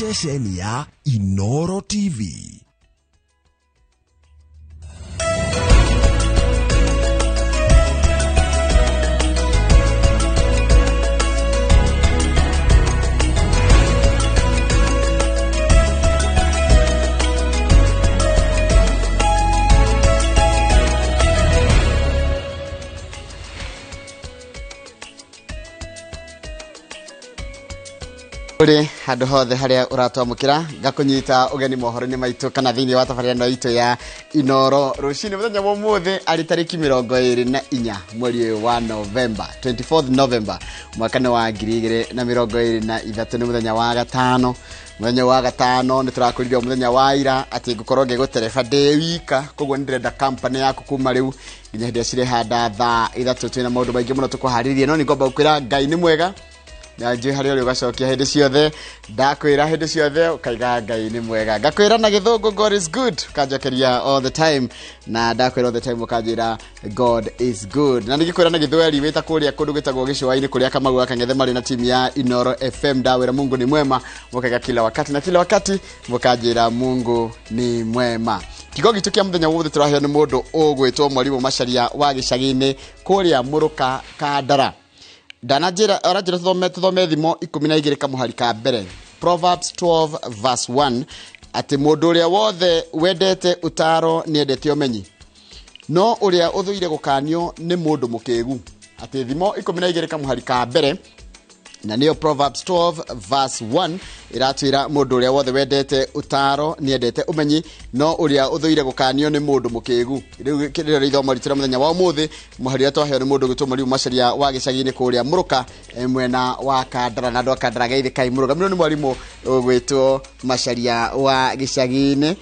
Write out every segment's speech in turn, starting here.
ceceni ya Inooro TV. Uri handu hothe haria uratwamukira ngakunyita ugeni mohoro-ini maitu kana thiini wa tabarĩra itu ya Inooro rucini muthenya wa umuthi ari tariki 24 mweri wa November 24th November mwaka wa 2023 ni muthenya wa gatano. Muthenya wa gatano ni turakuririo muthenya wa ira ati ngukorwo ngigutereba ndi wika koguo ndirenda company yaku kuma riu nginya hindi acire handa thaa 3 twina maundu maingi muno tukuharirie no ni ngomba gukwira Ngai ni mwega na nje hari uri ugacokia hindi ciothe ndakwira hindi ciothe ukaiga Ngai ni mwega ngakwira na githungu God is good kanjakeria all the time na ndakwira all the time ukanjira God is good na nigikwira na githweri wita kuria kundu gitagwo gicwa-ini kuria Kamau akang'ethe mari na timu ya Inooro FM ndawira Mungu ni mwema mukaiga kila wakati na kila wakati mukanjira Mungu ni mwema. Kigo gitu kia muthenya wothe turahio ni mundu ugwitwo mwarimu Macharia wa gicagi-ini kuria Muruka Kandara. Danajira orajira thome thimo 12 kamuhari ka mbere Proverbs 12 verse 1 ati mundu uria wothe wendete utaro ni endete umenyi no uria uthuire gukanio ni mundu mukigu ati thimo 12 kamuhari ka mbere na niyo Proverbs 12 verse 1 iratwira mundu uria wothe wendete utaro ni endete umenyi no uria uthuire gukanio ni mundu mukigu riu kirira ithomo ritira muthenya wa umuthi muharia twaheo ni mundu gitwo Mwarimu Macharia wa gicagi-ini kuria Muruka mwena wa Kandara na ndo Kandara gaithi kai Muruka mino ni mwarimu gwitwo Macharia wa gicagi-ini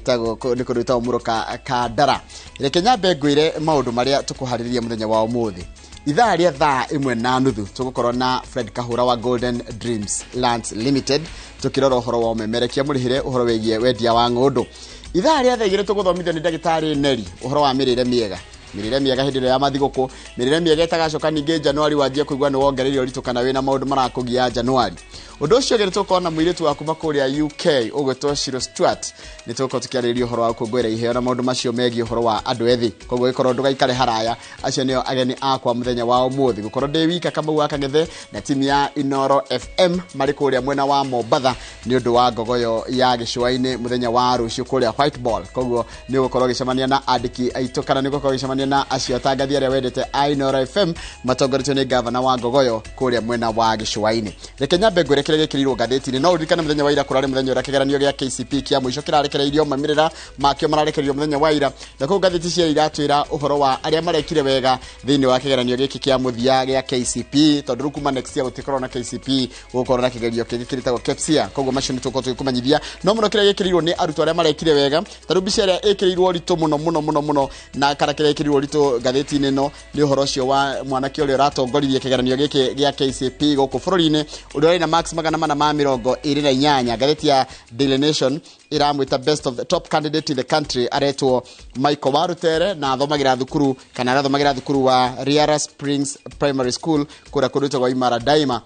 tago ni kurutwa Muruka Kandara. Reke nyambe ngwire maundu maria tukuhaririria muthenya wa umuthi. Ithaa ria thaa 1:30 tugukorwo na Fred Kahura wa Golden Dreams Lands Limited tukirora uhoro wa umemerekia murihire uhoro wegie wendia wa ng'ondu. Ithaa ria thaa 2 tuguthomithio ni ndagitari Neri uhoro wa mirire miega hindi ya mathiguku mirire miega itagacoka ninge January wanjie kuigwa ni wongereire uritu kana wina maundu marakugia January. Undu ucio gere tukona muiritu waku makuria UK ugwetwo Shiro Stuart ni tuko tukiarĩrĩria uhoro wa kungwira iheo na maundu macio megie uhoro wa andu ethi koguo ikorwo ndugaikare haraya acio nio ageni akwa muthenya wa umuthi gukorwo ndi wika Kamau akang'ethe na timu ya Inooro FM mari kuria mwena wa Mombatha ni undu wa ngogoyo ya gicwa-ini muthenya wa rucio kuria White Ball koguo ni gukorwo gicemania na andiki aitu kana ni gukorwo gicemania na acio tangathi aria wendete Inooro FM matongoretio ni governor wa ngogoyo kuria mwena wa gicwa-ini. Reke nyambe ngwire gekirirwo ngathĩti-inĩ no uririkane muthenya wa ira kurari muthenya ura kigeranio gia KCP kia muico kirarekereirio mamirira makio mararekereirio muthenya wa ira na ko ngathĩti cia iratwira uhoro wa aria marekire wega thiini wa kigeranio giki kia muthia gia KCP tondu kuma next year gutikorwo na KCP gukorwo na kigeranio kingi kiritagwo KPSEA koguo macio nituko kumanyithia no muno kire gekirirwo ni arutwo aria marekire wega tondu mbica aria ikirirwo ritu muno na kara kire gekirirwo ritu ngathĩti-inĩ no ni uhoro cio wa mwanake uria ratongoririe kigeranio giki gia KCP guku bururi-ini uria na Max magana mana ma 28 ngathĩti ya Daily Nation iramwita best of the top candidate in the country aretwo Michael Warutere na athomagira thukuru kana arathomagira thukuru wa Riara Springs Primary School kuria kundu kwa Imara Daima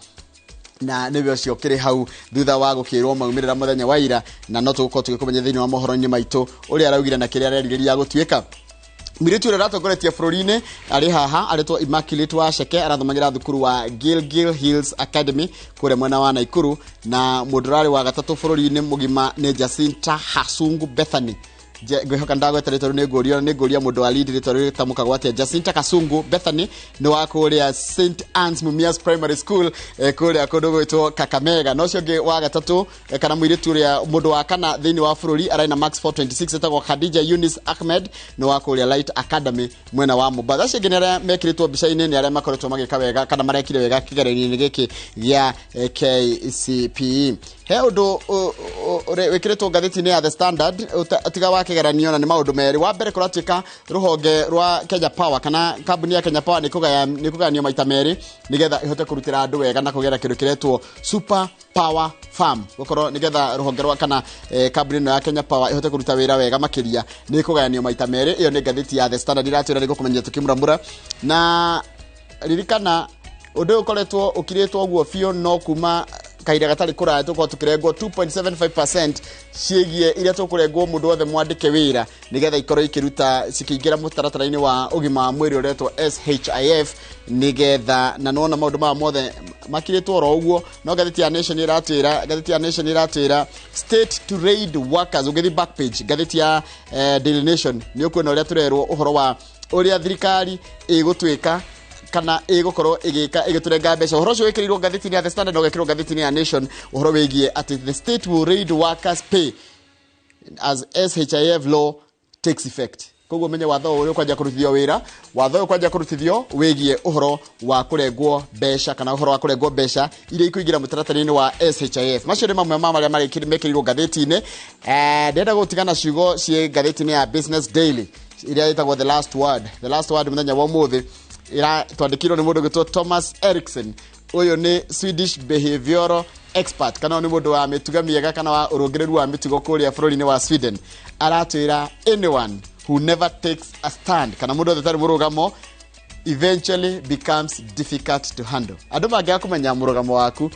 na nibyo cio kiri hau thutha wa gukirwo maumirira muthenya wa ira na no tugukorwo tugikumenya thiini wa mohoro-ini maitu uria araugire na kiria arerirĩria gutwika. Muriithi ura ratongoretie bururi-ini ari haha aretwo Immaculate wa Sheke arathomagira thukuru wa Gilgil Hills Academy kuria mwena wa Naikuru na mudurari wa gatatu bururi-ini mugima ni Jacinta Kasungu Bethany ngwihoka ndagweteretwo ni nguria mundu wa lead rĩtwa rĩtamuka gwatia Jacinta Kasungu Bethany ni wa kuria St Anne's Mumias Primary School kuria kundu gwitwo Kakamega no cio ngi wa gatatu kana muiritu uria mundu wa kana thiini wa bururi araina max 426 etagwo Khadija Yunis Ahmed ni wa kuria Light Academy mwena wa Mombatha cio ngi nere mekiritwo mbica-ini ni aria makoretwo magika wega kana marekire wega kigeranio-ini giki gia KCPE. He undu wikiritwo ngathĩti-inĩ ya The Standard atiga wa kigeranio na ni maundu meri wa mbere kuratuika ruhonge rwa Kenya Power kana kambuni ya Kenya Power ni kugayanio maita meri nigetha ihote kurutira andu wega na kugera kindu kiretwo Super Power Farm gukorwo nigetha ruhonge rwa kana kambuni ya Kenya Power ihote kuruta wira wega makiria ni kugayanio maita meri iyo ni ngathĩti ya The Standard iratwira ni gukumenya tukimura na ririkana undu ukoretwo ukiretwo guo fio no kuma kahinda gatari kuraya tuko tukirengwo 2.75% ciegie iria tukurengwo mundu othe mwandike wira nigetha ikorwo ikiruta cikiingira mutaratara-ini wa ugima wa mwiri uretwo SHIF nigetha na nona maundu ma mothe makiritwo ro uguo no gatheti ya Nation iratwira state to raid workers ugethi back page gatheti ya Daily Nation ni ukwena uria turerwo uhoro wa uria thirikari igutwika kana igukorwo igiturenga mbeca uhoro ucio wikirirwo gatheti ya The Standard no gekirwo gatheti ya Nation uhoro wigie at the state will raid workers pay as SHIF law takes effect. Koguo menye watho uyu kwanja kurutithio wira watho uyu kwanja kurutithio wigie uhoro wa kurengwo mbeca kana uhoro wa kurengwo mbeca iria ikuingira mutaratara-ini wa SHIF macio ni mamwe ma maria mekirirwo gatheti-ini ndenda gutigana ciugo cie gatheti-ini ya Business Daily iria itagwo the last word muthenya wa umuthi ira twandikirwo ni mundu gitwo Thomas Eriksson uyu ni Swedish behavioral expert kana ni mundu wa mituga miega kana wa urongereru wa mitugo kuria bururi-ini wa Sweden aratwira anyone who never takes a stand kana mundu othe murugamo eventually becomes difficult to handle. Andu mangia kumenya murugamo waku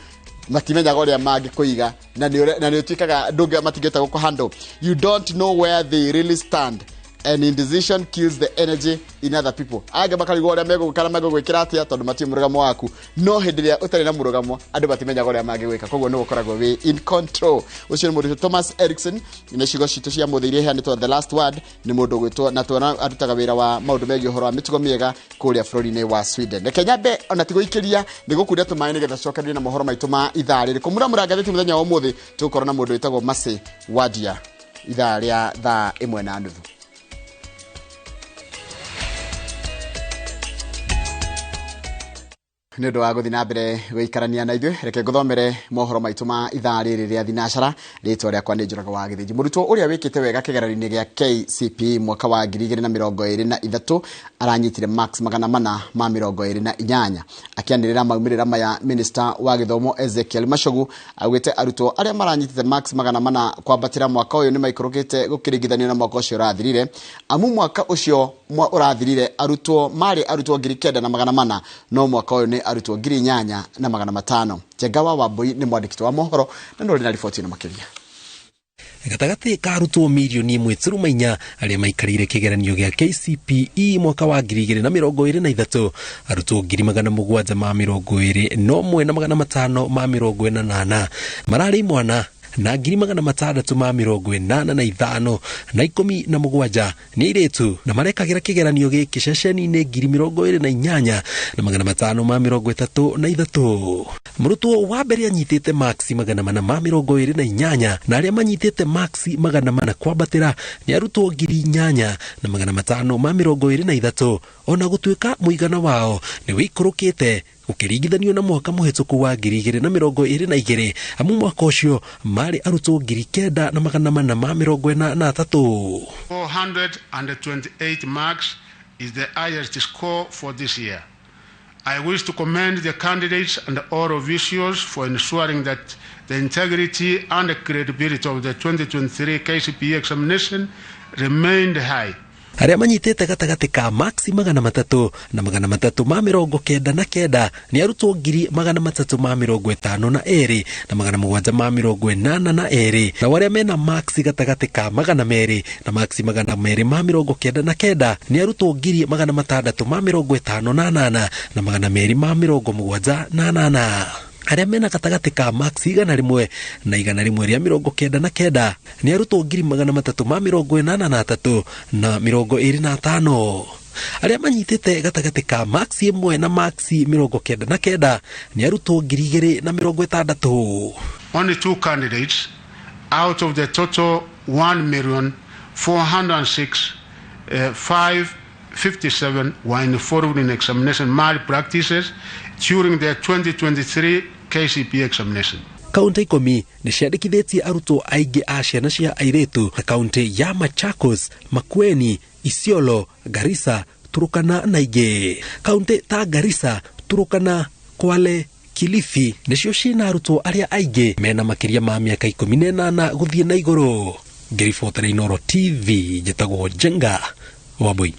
matimenyaga uria mangi kuiga na ni utikaga ndungi matingeta guko handle. You don't know where they really stand and indecision kills the energy in other people. Aga bakari gore mego kana mego gwikira atia tondu mati murugamo waku no hindiria utari na murugamo andu batimenya gore magi gwika koguo no gukoragwo we in control. Ucio ni mundu Thomas Eriksson ine cigo citu cia muthirie hani to the last word ni mundu gwitwo na tuona arutaga wira wa maundu megi uhoro wa mitugo miega kuria bururi-ini wa Sweden. Ne Kenya be ona tigoikiria ni gukuria tumaini getha cokanire na mohoro maitu ma ithari Kũmuramura gatheti muthenya wa umuthi tukorwo na mundu witagwo Wandia ithari ya thaa 1:30. Nĩ ũndũ wa gũthiĩ na mbere gũikarania na ithuĩ reke ngũthomere mohoro maitũ ma ithaa rĩrĩ rĩa thinacara rĩtwa rĩakwa nĩ Njũraga wa Gĩthĩnji. Mũrutwo ũrĩa wĩkĩte wega kĩgeranio-inĩ gĩa KCPE mwaka wa 2023 aranyitire marks 428 akĩanĩrĩra maumĩrĩra maya Minister wa Gĩthomo Ezekiel Machogu augĩte arutwo arĩa maranyitite marks 400 kwambatĩra mwaka ũyũ nĩ maikũrũkĩte gũkĩringithanio na mwaka ũcio ũrathirire amu mwaka ũcio ũrathirire arutwo marĩ arutwo 9,400 no mwaka ũyũ nĩ arutwo 8,500. Jengawa wa Mbui ni mwandĩki wa mohoro na nĩ na riboti na makiria. Gatagati ka arutwo milioni 1.4 arĩa maikarire kĩgeranio gĩa KCPE mwaka wa 2023 arutwo 720 no 1,548 mararĩ imwana na 685 na 17 nĩ airĩtu na marekagira kĩgeranio gĩkĩ ceceni-inĩ 28 na 533. Mũrutwo wa mbere anyitĩte marks 428 na arĩa manyitĩte marks 400 kwambatĩra nĩ arutwo 8,000 na 523 ona gũtuĩka mũigana wao nĩ wĩikũrũkĩte ukiringithanio na mwaka muhetũku wa 2022 amu mwaka ũcio marĩ arutwo 9,443. 428 marks is the highest score for this year. I wish to commend the candidates and all officials for ensuring that the integrity and the credibility of the 2023 KCPE examination remained high. Arĩa manyitĩte gatagati ka marks 300 na 399 nĩ arutwo 352 na 782 na arĩa mena marks gatagati ka 200 na marks 299 nĩ arutwo 658 na 278. Arĩa mena gatagati ka marks 100 na 199 nĩ arutwo 383 na 25. Arĩa manyitĩte gatagati ka marks 1 na marks 99 nĩ arutwo 2,060. Only 2 candidates out of the total 1,406,557 were involved in examination malpractices during the 2023 KCPE examination. Kaunti 10 nĩ ciandĩkithĩtie arutwo aingĩ a ciana cia airĩtu na kaunti ya Machakos, Makueni, Isiolo, Garissa, Turkana na ingĩ. Kaunti ta Garissa, Turkana, Kwale, Kilifi nĩcio ciĩna arutwo arĩa aingĩ mena makĩria ma mĩaka 18 gũthiĩ na igũrũ. Ngĩribotera Inooro TV njĩtagwo Jenga wa Mbui.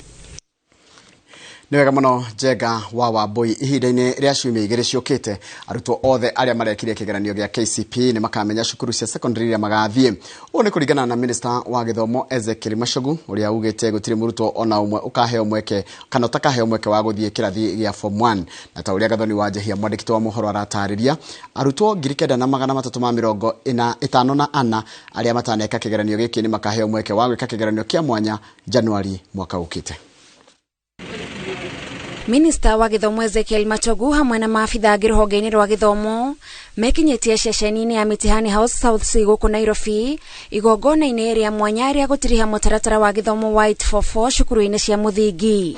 Nĩ wega mũno Njenga wa Wambui ihinda-inĩ rĩa ciumia igĩrĩ ciũkĩte arutwo othe arĩa marekire kĩgeranio gĩa KCPE nĩ makamenya cukuru cia secondary iria magathiĩ. Ũũ nĩ kũringana na Minister wa Gĩthomo Ezekiel Machogu ũrĩa ugĩte gũtirĩ mũrutwo ona ũmwe ũkaheo mweke kana ũtakaheo mweke wa gũthiĩ kĩrathi gĩa form 1 na ta ũrĩa Gathoni Wandia mwandĩkĩtwo wa mohoro aratarĩria arutwo 9,354 arĩa mataneka kĩgeranio gĩkĩ nĩ makaheo mweke wa gwĩka kĩgeranio kĩa mwanya Januari mwaka ũkĩte. Minister wa Gĩthomo Ezekiel Machogu hamwe na maafitha rũhonge-inĩ rwa gĩthomo mekinyĩtie ceceni-inĩ ya Mitihani House South C gũkũ Nairobi igongona-inĩ rĩa mwanya rĩa gũtiriha mũtaratara wa gĩthomo wa 844 cukuru-inĩ cia mũthingi.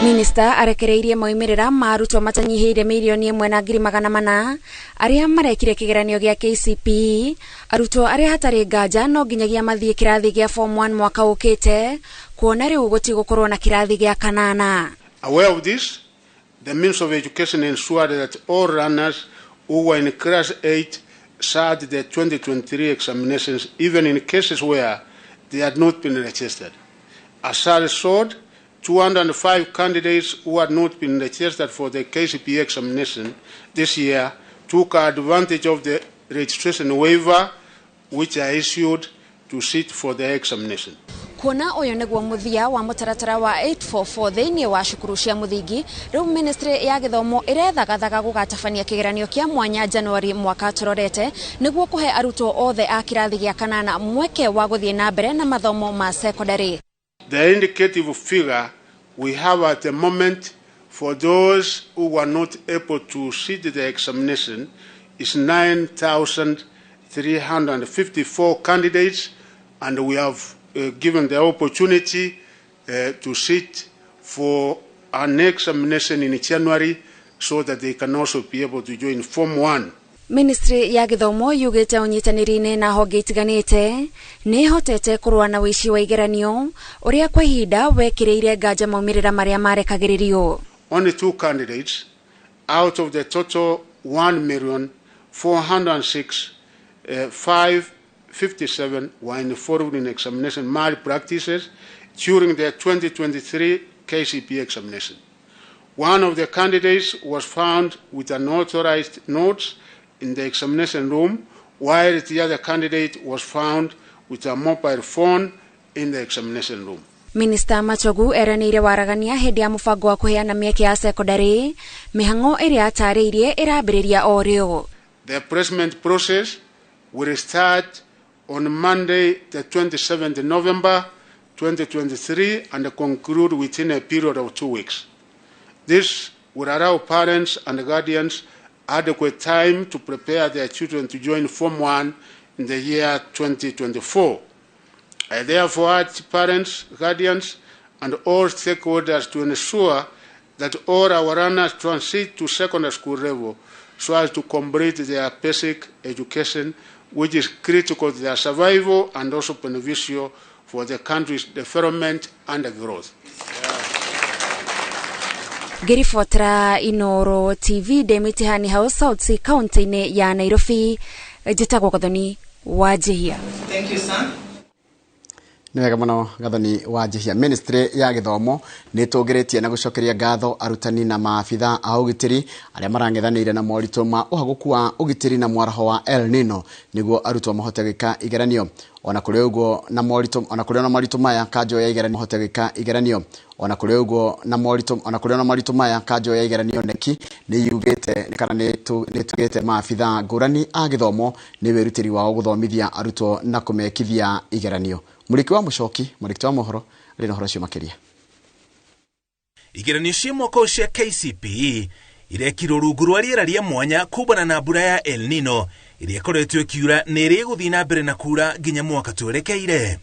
Minister arekereirie moimĩrĩra ma arutwo matanyihĩire milioni 1,400 arĩa marekire kĩgeranio gĩa KCPE, arutwo arĩa hatarĩ nganja no nginyagia mathiĩ kĩrathi gĩa form 1 mwaka ũkĩte kuona rĩu gũtigũkorwo na kĩrathi gĩa kanana. Aware of this, the Ministry of Education ensured that all runners who were in class 8 sat the 2023 examinations even in cases where they had not been registered. As a result, 205 candidates who had not been registered for the KCPE examination this year took advantage of the registration waiver which are issued to sit for the examination. Kuona ũyũ nĩguo mũthia wa mũtaratara wa 844 thĩinĩ wa cukuru cia mũthingi, rĩu Ministry ya Gĩthomo ĩrethagathaga gũgatabania kĩgeranio kĩa mwanya Januari mwaka tũrorete nĩguo kũhe arutwo othe a kĩrathi gĩa kanana mweke wa gũthiĩ na mbere na mathomo ma secondary. The indicative figure we have at the moment for those who were not able to sit the examination is 9,354 candidates, and we have given the opportunity to sit for an examination in January so that they can also be able to join Form 1. Ministry ya Gĩthomo yugĩte ũnyitanĩri-inĩ na honge itiganĩte nĩ hotete kũrũa na ũici wa igeranio ũrĩa kwa ihinda wekĩrĩire nganja maumĩrĩra marĩa marekagĩrĩrio. Only 2 candidates out of the total 1,406,557 were involved in examination malpractices during the 2023 KCPE examination. One of the candidates was found with unauthorized notes in the examination room, while the other candidate was found with a mobile phone in the examination room. Minister Machogu eranĩire waragania hĩndĩ ya mũbango wa kũheana mĩeke ya secondary, mĩhang'o ĩrĩa atarĩirie ĩrambĩrĩria o rĩo. The placement process will start on Monday, the 27th November 2023 and conclude within a period of 2 weeks. This will allow parents and guardians adequate time to prepare their children to join Form 1 in the year 2024. I therefore urge parents, guardians, and all stakeholders to ensure that all our runners transit to secondary school level so as to complete their basic education, which is critical to their survival and also beneficial for the country's development and growth. Ngĩribotera Inooro TV de Mitihani House South C kaunti-inĩ ya Nairobi, njĩtagwo Gathoni Wandia. Thank you, son. Nĩ wega mũno Gathoni Wandia. Ministry ya Gĩthomo nĩ tũngĩrĩtie na gũcokeria ngatho arutani na maabitha a ũgitĩri arĩa marang'ethanĩire na moritũ ma ũhagũku wa ũgitĩri na mwaraho wa El Nino nĩguo arutwo mahote gwĩka igeranio. Ona kũrĩ ũguo na moritũ maya kanjũ ya igeranio mahote gwĩka igeranio. Ona kũrĩ ũguo na moritũ maya kanjũ ya igeranio neki nĩ yugĩte kana nĩ tugĩte maabitha ngũrani a gĩthomo nĩ wĩrutĩri wao gũthomithia arutwo na kũmekithia igeranio. Mũriki wa Mũcoki, mwandĩki wa mohoro, arĩ na ũhoro ũcio makĩria. Igeranio cia mwaka cia KCPE irekirwo rungu rwa rĩera rĩa mwanya kumbana na mbura ya El Nino ĩrĩa ĩkoretwo ĩkiura na ĩrĩ gũthiĩ na mbere na kura nginya mwaka twerekeire.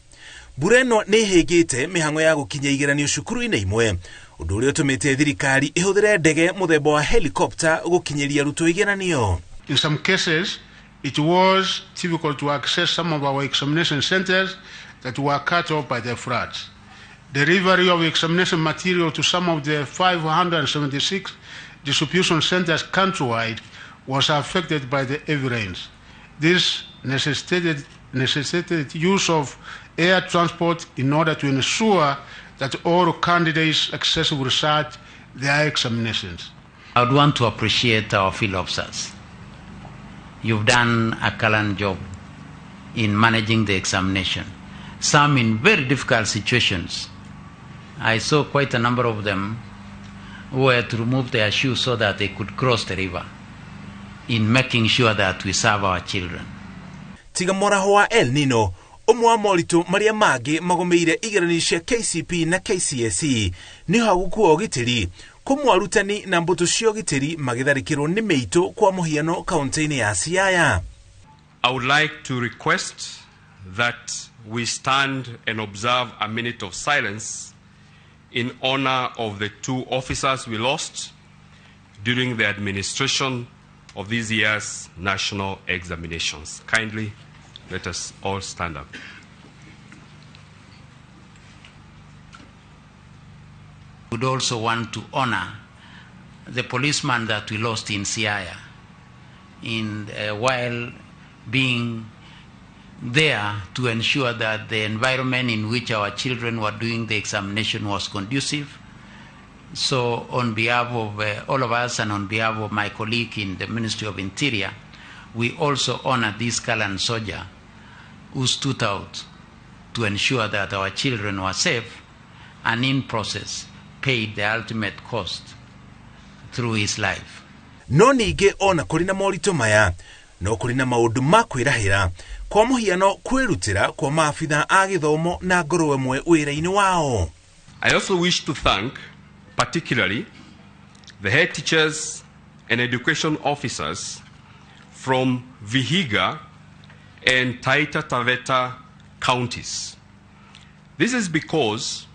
Mbura ĩno nĩ ĩhĩngĩte mĩhang'o ya gũkinya igeranio cukuru-inĩ imwe, ũndũ ũrĩa ũtũmĩte thirikari ĩhũthĩre ndege mũthemba wa helicopter gũkinyĩria arutwo igeranio. In some cases, it was difficult to access some of our examination centers that were cut off by the floods. Delivery of examination material to some of the 576 distribution centers countrywide was affected by the heavy rains. This necessitated use of air transport in order to ensure that all candidates successfully research their examinations. I would want to appreciate our field officers. You've done a gallant job in managing the examination, some in very difficult situations. I saw quite a number of them who had to remove their shoes so that they could cross the river in making sure that we serve our children. Tiga moraho wa El Nino, umwe wa moritũ marĩa mangĩ magomeire igeranio cia KCPE na KCSE nĩ hagũkuo ũgitĩri kũmwe arutani na mbũtũ cia ũgitĩri magĩtharĩkĩrwo nĩ mĩitũ kwa mũhiano kaunti-inĩ ya Siaya. I would like to request that we stand and observe a minute of silence in honor of the 2 officers we lost during the administration of this year's national examinations. Kindly let us all stand up. We would also want to honor the policeman that we lost in Siaya while being there to ensure that the environment in which our children were doing the examination was conducive. So on behalf of all of us and on behalf of my colleague in the Ministry of Interior, we also honor this gallant soldier who stood out to ensure that our children were safe and in process paid the ultimate cost through his life. No ningĩ ona kũrĩ na moritũ maya no kũrĩ na maũndũ ma kwĩrahĩra kwa mũhiano kwĩrutĩra kwa maabitha a gĩthomo na ngoro ĩmwe wĩra-inĩ wao. I also wish to thank particularly the head teachers and education officers from Vihiga and Taita Taveta counties. This is because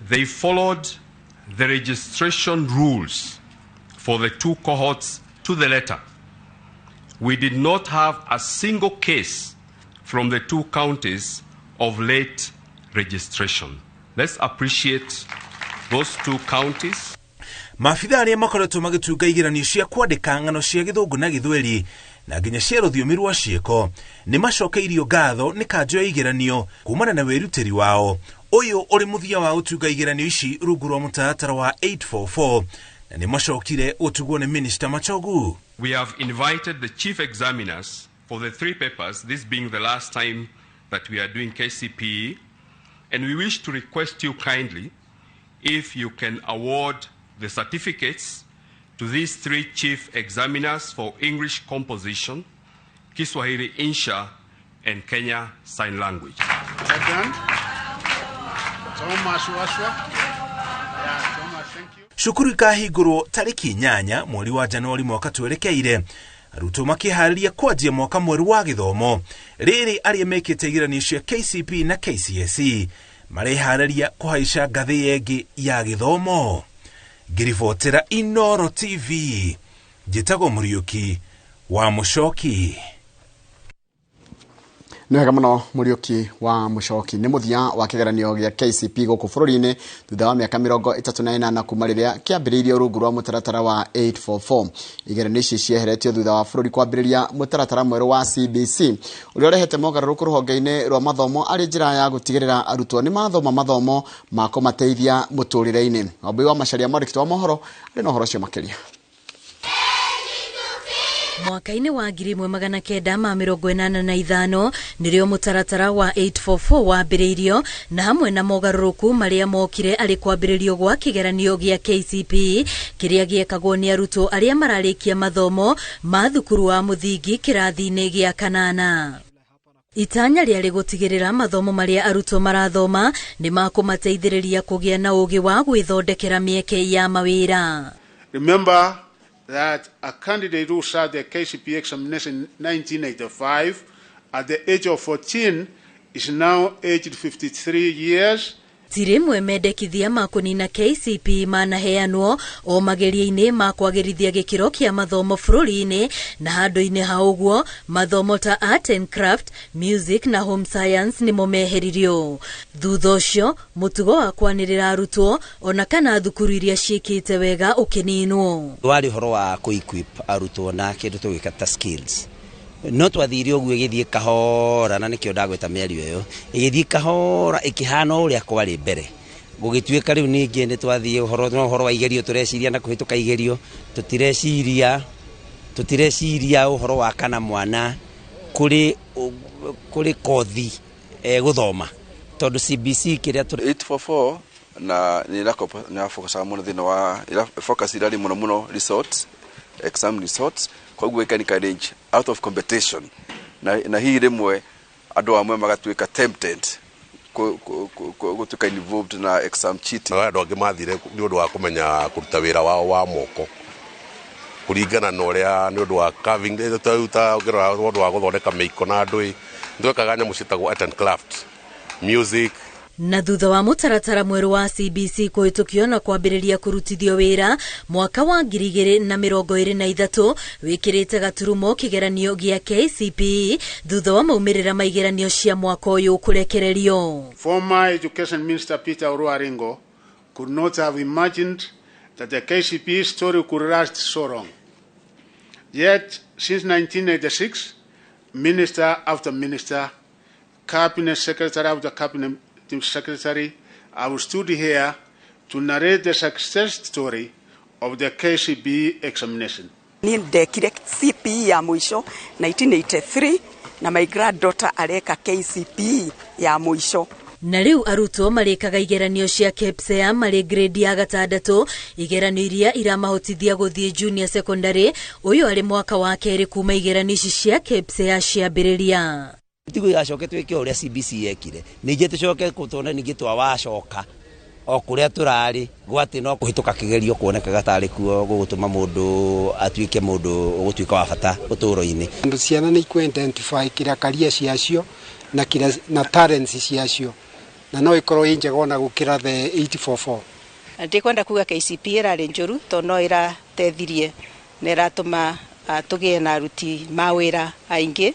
they followed the registration rules for the 2 cohorts to the letter. We did not have a single case from the 2 counties of late registration. Let's appreciate those 2 counties. Maabitha arĩa makoretwo magĩtunga igeranio cia kwandĩka ng'ano cia gĩthũngũ na gĩthweri na nginya cia rũthiomi rwa ciĩko nĩ macokeirio ngatho nĩ kanjũ ya igeranio kumana na wĩrutĩri wao. Ũyũ ũrĩ mũthia wa gũtunga igeranio ici rungu rwa mũtaratara wa 844 na nĩ macokire gũtugwo nĩ Minister Machogu. We have invited the chief examiners for the 3 papers, this being the last time that we are doing KCPE, and we wish to request you kindly if you can award the certificates to these 3 chief examiners for English composition, Kiswahili Insha, and Kenya Sign Language. Cukuru ikahingũrwo tarĩki 8 mweri wa Januari mwaka twerekeire arutwo makĩharĩria kwanjia mwaka mwerũ wa gĩthomo. Rĩrĩ arĩa mekĩte igeranio cia KCPE na KCSE mareharĩria kũhaica ngathĩ yengĩ ya gĩthomo. Ngĩribotera Inooro TV, njĩtagwo Muriithi wa Mũcoki. Nĩ wega mũno Muriithi wa Mũcoki. Nĩ mũthia wa kĩgeranio gĩa KCPE gũkũ bũrũri-inĩ thutha wa mĩaka 38 kuma rĩrĩa kĩambĩrĩirio rungu rwa mũtaratara wa 844. Igeranio ici cieheretio thutha wa bũrũri kwambĩrĩria mũtaratara mwerũ wa CBC ũrĩa ũrehete mogarũrũku rũhonge-inĩ rwa mathomo arĩ njĩra ya gũtigĩrĩra arutwo nĩ mathoma mathomo ma kũmateithia mũtũrĩre-inĩ. Wambui wa Macharia mwandĩki wa mohoro arĩ na ũhoro ũcio makĩria. Mwaka-inĩ wa 1985 nĩrĩo mũtaratara wa 844 wambĩrĩirio na hamwe na mogarũrũku marĩa mokire arĩ kwambĩrĩrio gwa kĩgeranio gĩa KCPE kĩrĩa gĩekagwo nĩ arutwo arĩa mararĩkia mathomo ma thukuru wa mũthingi kĩrathi-inĩ gĩa 8. Itanya rĩarĩ gũtigĩrĩra mathomo marĩa arutwo marathoma nĩ makũmateithĩrĩria kũgĩa na ũgĩ wa gwĩthondekera mĩeke ya mawĩra. Remember that a candidate who sat the KCPE examination in 1985 at the age of 14 is now aged 53 years. Tirĩmwe mendekithia ma kũnina KCPE manaheanwo o mageria-inĩ ma kwagĩrithia gĩkĩro kĩa mathomo bũrũri-inĩ na handũ-inĩ ha ũguo mathomo ta art and craft, music na home science nĩmo meheririo. Thutha ũcio mũtugo wa kwanĩrĩra arutwo ona kana thukuru iria ciĩkĩte wega ũkĩninwo. Warĩ ũhoro wa kũ-equip arutwo na kĩndũ tũgwĩka ta skills. No twathire ũguo ĩgĩthiĩ kahora na nĩkĩo ndagweta mĩario ĩyo ĩgĩthiĩ kahora ĩkĩhana ũrĩa kwarĩ mbere gugituika riu ningi ni twathie uhoro wa igerio tureciria na kuhituka igerio tutireciria uhoro wa kana mwana kuri kothi guthoma tondu CBC kiria 844 na ni focus muno thina wa focus irali muno results exam results kwa guo can encourage out of competition na hii rimwe andu amwe magatuika tempted gutuka involved na exam cheating andu angi mathire ni undu wa kumenya kuruta wira wao wa moko kuringana na uria ni undu wa carving tuta ngirora undu wa guthondeka meiko na ndui ndwekaga nyamu citagwo art and craft music. Na thutha wa mutaratara mweru wa CBC kuhitukio na kwambiriria kurutithio wira mwaka wa 2023 wikirite gaturumo kigeranio gia KCPE thutha wa maumirira maigeranio cia mwaka uyu kurekererio. Former Education Minister Peter Oruaringo could not have imagined that the KCPE story could last so long. Yet, since 1986, minister after minister, cabinet secretary after cabinet secretary, I stood here to narrate the success story of the KCPE examination. Ndekire CPE ya mwisho 1983 na my granddaughter areka KCPE ya mwisho. Na riu arutwo marikaga igeranio cia KPSEA mari grade ya gatandatu igeranio iria iramahotithia guthie junior secondary uyu ari mwaka wa keri kuma igeranio cia KPSEA cia biriria. Tigo yacoke twike uria CBC yekire ninge tucoke kutona ninge twawacoka okuria turari gwati no kuhituka kigerio kuoneka gatari kuo gugutuma mundu atuike mundu ugutuika wa bata uturo-ini. Ndu ciana ni ku identify kira career ciacio na talents ciacio na no ikorwo injega na gukira the 844. Ndikwenda kuga KCPE rari njuru to no ira tethirie na iratuma tugie na ruti mawira aingi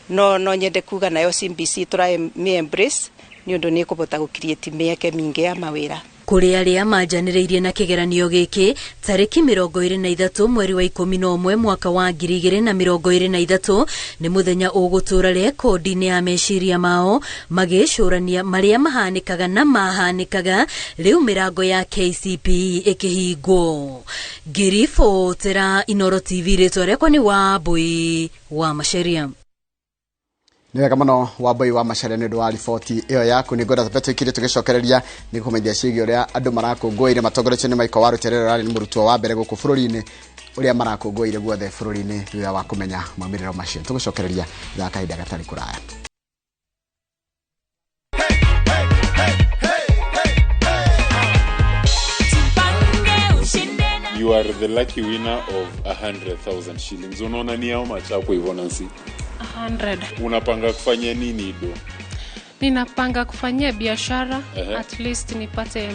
no nyende kuga nayo CBC try me embrace ni undu ni kubota gu create mieke mingi ya mawira. Kuri aria majaniriirie na kigeranio giki tariki 23 mweri wa 11 mwaka wa 2023 ni muthenya ugutura rekodi-ini ya meciria mao magicurania maria mahanikaga na mahanikaga riu mirango ya KCPE ikihingwo. Girifotera Inooro TV ritwa rekwa ni Wambui wa Macharia. Ni wega muno Wambui wa Macharia ni wa riboti iyo yaku ni ngoda tapeto ikire tugicokereria ni kumedia cigi uria andu marakungũire matongoretio ni Michael Waruterero rari ni murutwo wa mbere guku bururi-ini uria marakungũire guothe bururi-ini thutha wa kumenya maumiriro macio tugicokereria za kahinda gatari kuraya. You are the lucky winner of 100,000 shillings. Unaona ni how much hapo hivyo Nancy? 100. Unapanga kufanya nini do? Ninapanga kufanyia biashara at least nipate.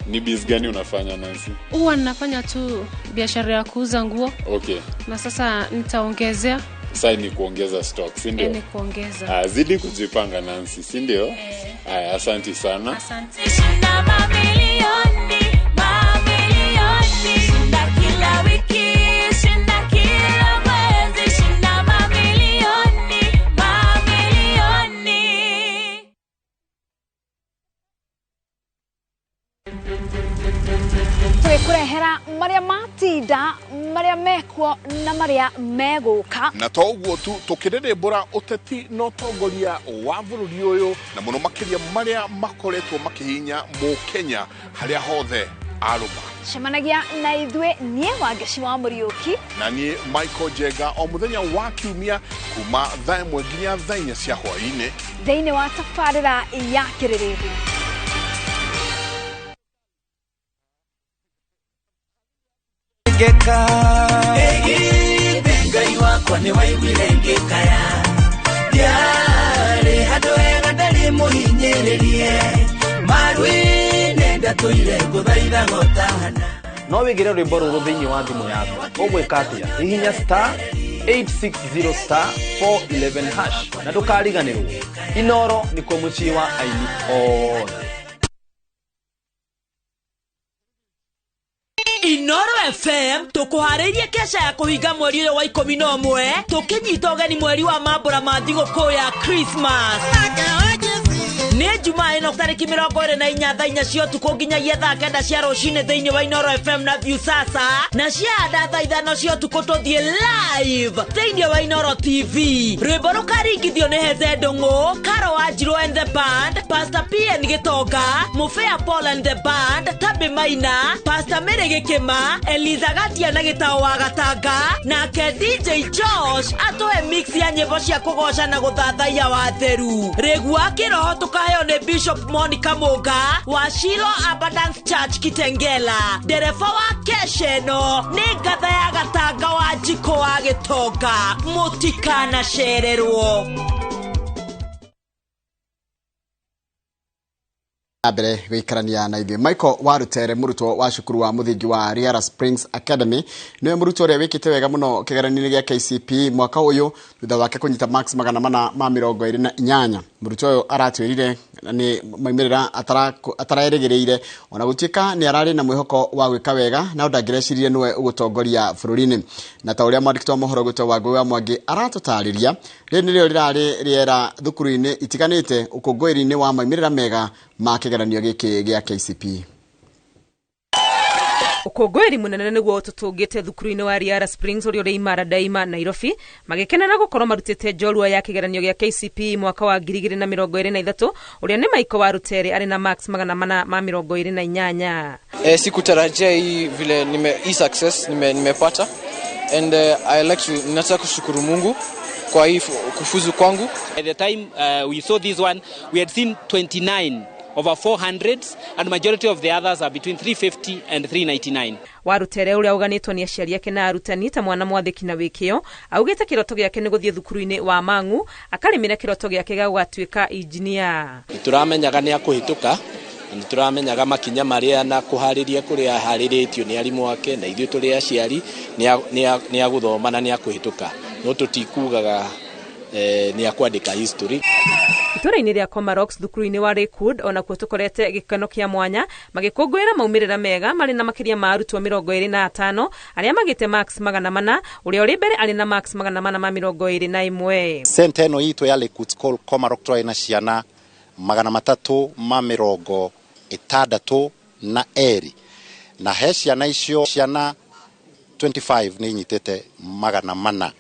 Ni biz gani unafanya Nancy? Huwa ninafanya tu biashara ya kuuza nguo. Okay. Na sasa nitaongezea. Sasa ni kuongeza stock, si ndio? Ni kuongeza. Zidi kujipanga Nancy, si ndio? Asante sana. Asante. kurehera maria matinda maria mekwo na maria meguka na toguo tu tukirerembura uteti no tongoria wa bururi uyu na muno makiria maria makoretwo makihinya mu Kenya haria hothe aruma cemanagia na ithwe nie Wangeci wa Muriithi na nie Michael Jega o muthenya wa kiumia kuma thaa 1 nginya thaa 4 cia hwaini thiini wa tabarira ya kiririru. Ngeka ngai wakwa ni waiguire ngikaya ndiari handu hega ndari muhinyiririe marwi nenda tuire nguthaitha gotahana no wigire rwimbo ruru thiini wa thimu yaku ugwika atia hihinya *860*411# na ndukariganirwo Inooro ni kwa mucii wa aini othe. Inooro FM tukuharirie kesha ya kuhinga mweri uyu wa 11 tukinyita ugeni mweri wa mambura ma thigũkũ ya Christmas. nĩ Jumaa ĩno tarĩki 24 thaa 4 cia ũtukũ nginyagia thaa 9 cia rũcinĩ thĩinĩ wa Inooro FM na Viusasa, na ciahanda thaa 5 cia ũtukũ tũthiĩ live thĩinĩ wa Inooro TV. Rwĩmbo rũkaringithio nĩ Heze Ndung'u, Karo Wanjiru and the band, Pastor PN Gĩtonga, Mũbĩa Paul and the band, Tabi Maina, Pastor Mary Gĩkĩma, Eliza Gatia na Gĩtao wa Gatanga, nake DJ Josh atoe mix ya nyĩmbo cia kũgoca na gũthathaiya watheru. Rĩgua kĩroho tũkaheo nĩ Bishop Monica Mũga wa Shilo Abundance Church Kitengela. Ndereba wa kesheno nĩ Ngatha ya Gatanga wa Njiko wa Gĩtonga. Mũtikanacererwo. Abere wikarania na ithuĩ. Michael Warutere, mũrutwo wa cukuru wa mũthingi wa Riara Springs Academy, niwe mũrutwo ũrĩa wĩkĩte wega mũno kĩgeranio-inĩ gĩa KCPE mwaka ũyũ thutha wake kũnyita max 428. Mũrutwo ũyũ aratwĩrire nĩ maimĩrĩra atarerĩgĩrĩire, ona gũtuĩka nĩ ararĩ na mwĩhoko wa gwĩka wega na ndangĩrecirie nĩwe ũgũtongoria bũrũri-inĩ. Na ta ũrĩa mwandĩki wa mohoro gwĩtwo Wangũi wa Mwangi aratũtarĩria, rĩrĩ nĩrĩo rĩrarĩ rĩera thukuru-inĩ itiganĩte ũkũngũĩri-inĩ wa maimĩrĩra mega ma kĩgeranio gĩkĩ gĩa KCPE. Ũkũngũĩri mũnene nĩguo tũtũngĩte thukuru-inĩ wa Riara Springs ũrĩa ũrĩ Imara Daima Nairobi, magĩkenera gũkorwo marutĩte njorua ya kĩgeranio gĩa KCPE mwaka wa 2023 ũrĩa nĩ Michael Warutere arĩ na max 428. Sikutarajia hii vile hii success nimepata, and nataka kushukuru Mungu kwa hii kufuzu kwangu. At the time we saw this one, we had seen 29 over 400, and majority of the others are between 350 and 399. Warutere ũrĩa uganĩtwo nĩ aciari ake na arutani ta mwana mwathĩki na wĩkĩo, augĩte kĩroto gĩake nĩ gũthiĩ thukuru-inĩ wa Mang'u, akarimĩra kĩroto gĩake gĩa gũtuĩka engineer. Nĩtũramenyaga nĩ akũhĩtũka, nĩtũramenyaga makinya marĩa na kũharĩria kũrĩa harĩrĩtio nĩ arimũ ake, na ithuĩ tũrĩ aciari nĩ agũthoma na nĩ akũhĩtũka, no tũtikugaga nĩ akwandĩka history. Itũra-inĩ rĩa Comarox thukuru-inĩ wa Lakewood ona kuo tũkorete gĩkeno kĩa mwanya magĩkũngũĩra maumĩrĩra mega marĩ na makĩria ma arutwo 25 arĩa magĩte max 400, ũrĩa ũrĩ mbere arĩ na max 421. Center ĩno itũ ya Lakewood School Comarox tũrĩ na ciana 362 na he ciana icio ciana 25 nĩ nyitĩte 400.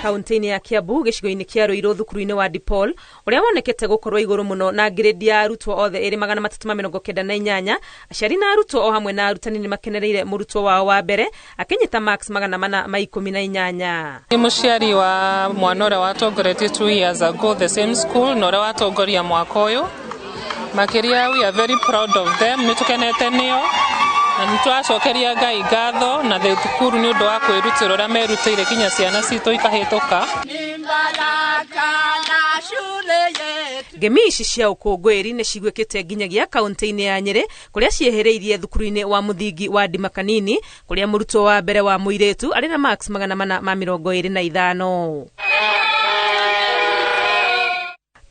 Kaunti-inĩ ya Kiambu gĩcigo-inĩ kĩa Ruiru thukuru-inĩ wa DePaul ũrĩa wonekete gũkorwo igũrũ mũno na grade ya arutwo othe ĩrĩ 398, aciari na arutwo o hamwe na arutani nĩ makenereire mũrutwo wao wa mbere akĩnyita max 418. Nĩ mũciari wa mwana ũrĩa watongoretie 2 years ago the same school na ũrĩa watongoria mwaka ũyũ makĩria. We are very proud of them, nĩtũkenete nĩo na nĩtũracokeria Ngai ngatho na thukuru nĩ ũndũ wa kwĩrutĩra ũrĩa merutĩire kinya ciana citũ ikahĩtũka. Ngemi ici cia ũkũngũĩri nĩ cigwĩkĩte nginyagia kaunti-inĩ ya Nyeri kũrĩa cieheririe thukuru-inĩ wa mũthingi wa Ndima Kanini kũrĩa mũrutwo wa mbere wa mũirĩtu arĩ na max 425.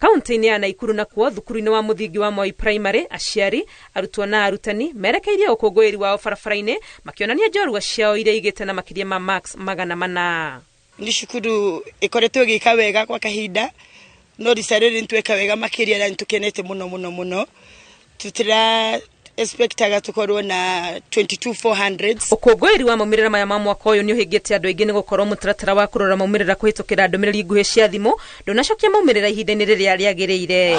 Kaunti-inĩ ya Naikuru nakuo thukuru-inĩ wa mũthingi wa Moi Primary, aciari, arutwo na arutani merekeirie ũkũngũĩri wao barabara-inĩ makĩonania njorua ciao iria igĩte na makĩria ma max 400. Ni cukuru ikoretwo gĩka wega kwa kahinda, no risarĩrĩ nĩtweka wega makĩria na nĩtũkenete mũno. Tutira expectaga tukorwo na 22400. Ũkũngũĩri wa maumĩrĩra maya ma mwaka ũyũ nĩ ũhĩngĩte andũ aingĩ nĩ gũkorwo mũtaratara wa kũrora maumĩrĩra kũhĩtũkĩra ndũmĩrĩri nguhĩ cia thimũ ndũnacokia maumĩrĩra ihinda-inĩ rĩrĩa rĩagĩrĩire.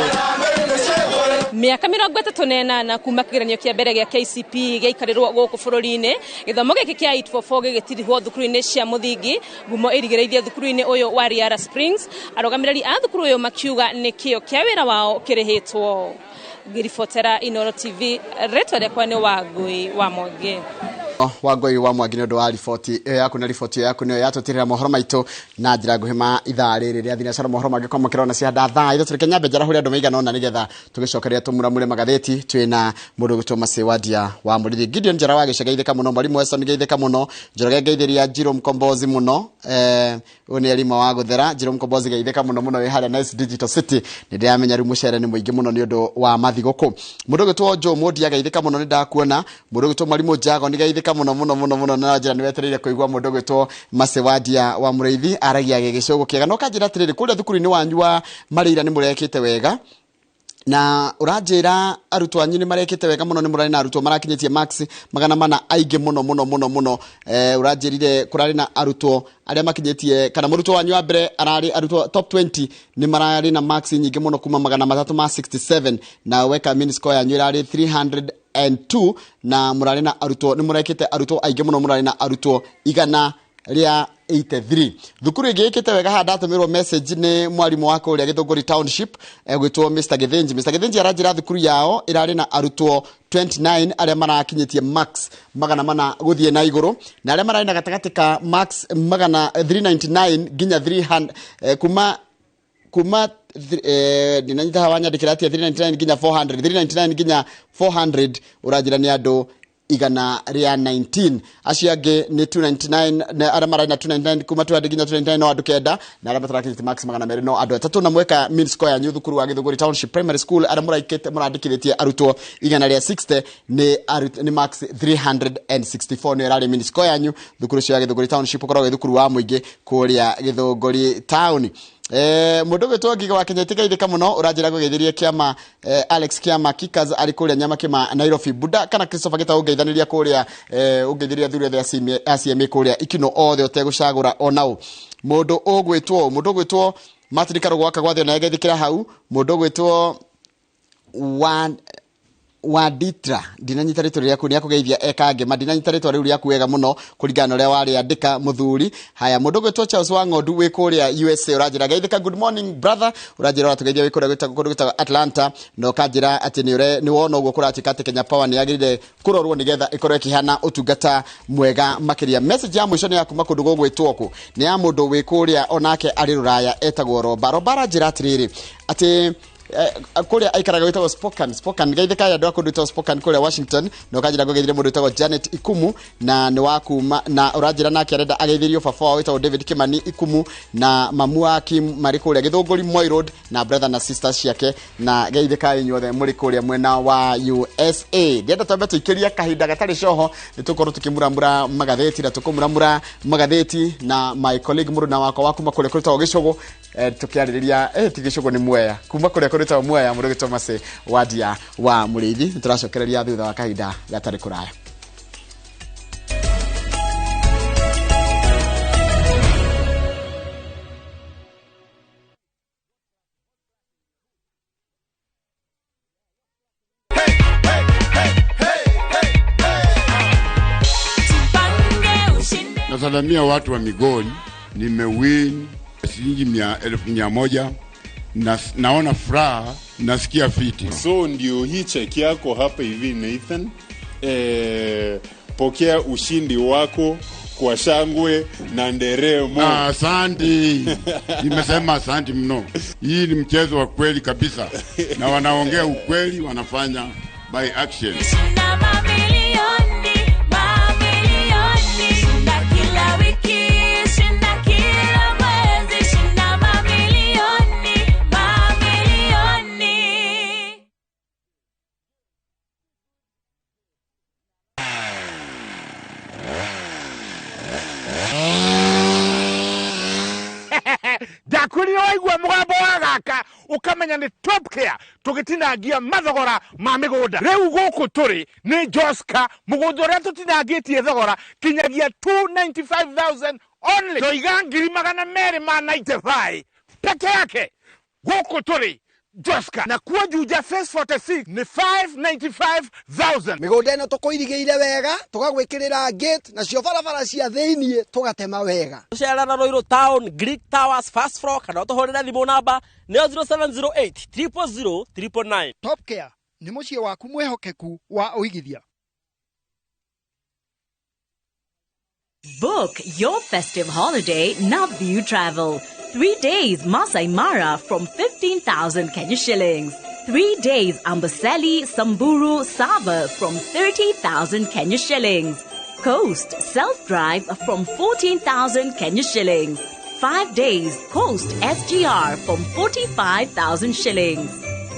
Mĩaka 38 kuma kĩgeranio kĩa mbere gĩa KCPE gĩaikarĩrwo gũkũ bũrũri-inĩ, gĩthomo gĩkĩ kĩa 844 gĩgĩtirihwo thukuru-inĩ cia mũthingi, ngumo ĩrigĩrĩirie thukuru-inĩ ũyũ wa Riara Springs, arũgamĩrĩri a thukuru ũyũ makiuga nĩ kĩo kĩa wĩra wao kĩrĩhĩtwo. Ngiribotera Inooro TV, rĩtwa rĩakwa nĩ Wangũi wa Mwangi. Wangũi wa Mwangi nĩ ũndũ wa riboti yaku na riboti yaku nĩyo yatũtirĩra mohoro maitũ na njĩra nguhĩ ma ithaa rĩrĩ rĩa thinacara mohoro mangĩkorwo makĩrona cianda thaa ithatũ reke nyambe njarahũre andũ maigana ũna nĩgetha tũgĩcokeria tũmuramure magathĩti twĩna mũndũ gũtũ Wandia wa Muriithi. Gideon Njara wa gĩcegeithĩka mũno, Mwalimu Wilson geithĩka mũno, Njoroge geithĩria Njiro Mkombozi mũno, ũnĩ arima wa gũthera Njiro Mkombozi geithĩka mũno wĩ harĩa Nice Digital City. Nĩndĩramenya rĩu mũcere nĩ mũingĩ mũno nĩ ũndũ wa mathigũkũ. Mũndũ gũtũ Jo Modia geithĩka mũno nĩndakuona, mũndũ gũtũ Mwalimu Jago nĩ geithĩka mũno na njĩra nĩ wetereire kũigua mũndũ gwĩtwo Wandia wa Muriithi aragia gĩgĩcũgũ kĩega. No kanjĩra atĩrĩrĩ, kũrĩa thukuru-inĩ wanyu wa Marĩira nĩ mũrekĩte wega, na uranjira arutwo anyu ni marekete wega muno, ni murari na arutwo marakinyitie max 400 aige muno uranjirire kurari na arutwo aria makinyitie kana murutwo wanyu wa mbere arari arutwo top 20 ni marari na max nyingi muno kuma 367 na weka min score yanyu irari 302 na murari na arutwo ni murekete arutwo aige muno, murari na arutwo igana ria 83. Thukuru igikite wega handa atumirwo message ni mwarimu wako uria Githunguri Township gwitwo Mr. Githinji. Mr. Githinji aranjira thukuru yao irari na arutwo 29 aria marakinyitie max 400 guthie na iguru, na aria marari na gatagati ka max 399 ginya 300 kuma dinanyita hawanyandikira atia 399 ginya 400 399 ginya 400 urajira ni andu igana ria 19. Aciange ni 299 na ara marina 299 kuma 200 ginya 299 no andu kenda na ara batarakinite max 200 no andu atatu na mweka min score ya thukuru wa Githunguri Township Primary School ara muraikete murandikiritie arutwo igana ria 60 ni max 364 ni ara min score yanyu thukuru cia Githunguri Township ukoragwo thukuru wa muingi kuria Githunguri Town. Mundu gwitwo Ngiga wa Kenya tigaithika muno uranjira gugithiria kiama Alex Kiama Kickers ari kuria nyama kima Nairobi Buda kana Christopher Gita ugeithaniria kuria ugithiria thuri the ACM kuria ikino othe utegucagura onao mundu gwitwo Martin Karugwaka gwathio na yagethikira hau mundu gwitwo Wanditra dinanyita ritwa riaku ni akugeithia ekange madinanyita ritwa riu riaku wega muno kuringana ria wari andika muthuri. Haya mundu gwitwo Charles Wangodu we kuria USA urajira geithika good morning brother urajira watugeithia we kuria gwita Atlanta no kanjira ati ni wona uguo kuratika ati Kenya Power ni yagirire kurorwo nigetha ikorwe kihana utungata mwega makiria. Message ya mwisho ni yakuma kundu gwitwo ku ni ya mundu we kuria onake ari ruraya etagwo Robara njira atiriri ati kuria aikaraga witagwo spoken geithika ya ndo kundu spoken kuria Washington no kanjira gugethire mundu witagwo Janet Ikumu na ni wakuma na urajira nake arenda ageithirio baba witagwo David Kimani Ikumu na mamu wake mari kuria Githunguri Moi Road na brother na sisters ciake na geithika inyuothe muri kuria mwena wa USA. Ndienda twambe tuikiria kahinda gatari coho nitukorwo tukimuramura magatheti na tukumuramura magatheti na my colleague muruna wako wakuma kuria kwitagwo Gicogo tukiaririria tigicogo ni mwea kuma kuria kwitagwo mwea mundu gwitwo Mase Wandia wa Muriithi. Turacokereria thutha wa kahinda gatari kuraya. Nasalamia watu wa Migori, nimewin shilingi 1,100 na naona furaha, nasikia fiti. So ndio hii cheki yako hapa hivi Nathan, pokea ushindi wako kwa shangwe na nderemo. Asante. Nimesema asante mno. Hii ni mchezo wa kweli kabisa na wanaongea ukweli, wanafanya by action. Dakuri waigua mugambo wa gaka ukamenya ni top care tugitinangia mathogora ma migunda. Riu guku turi ni Joska mugunda uria tutinangitie thogora kinyagia 295,000 only. Toiga ngiri 295 peke yake. Guku turi Joska na kuwa Juja Phase 46 ni 595,000. Migunda ino tukuirigeire wega tugagwikirira gate na cio barabara cia thiini tugatema wega. Tucera na Roiro Town Greek Towers first floor kana tuhorera thimo namba ni 0708 000 999. Top Care ni mucie waku mwehokeku wa uigithia. Book your festive holiday Navview Travel. 3 days Masai Mara from 15,000 Kenya shillings. 3 days Amboseli, Samburu, Sava from 30,000 Kenya shillings. Coast Self-Drive from 14,000 Kenya shillings. 5 days Coast SGR from 45,000 shillings.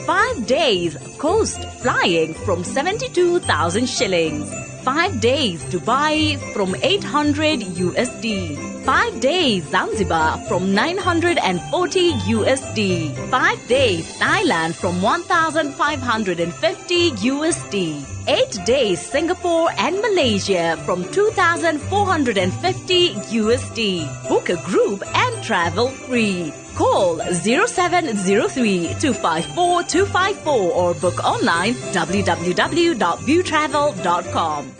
5 days Coast Flying from 72,000 shillings. 5 days Dubai from 800 USD. 5 days Zanzibar from 940 USD. 5 days Thailand from 1,550 USD. 8 days Singapore and Malaysia from 2,450 USD. Book a group and travel free. Call 0703-254-254 or book online www.viewtravel.com.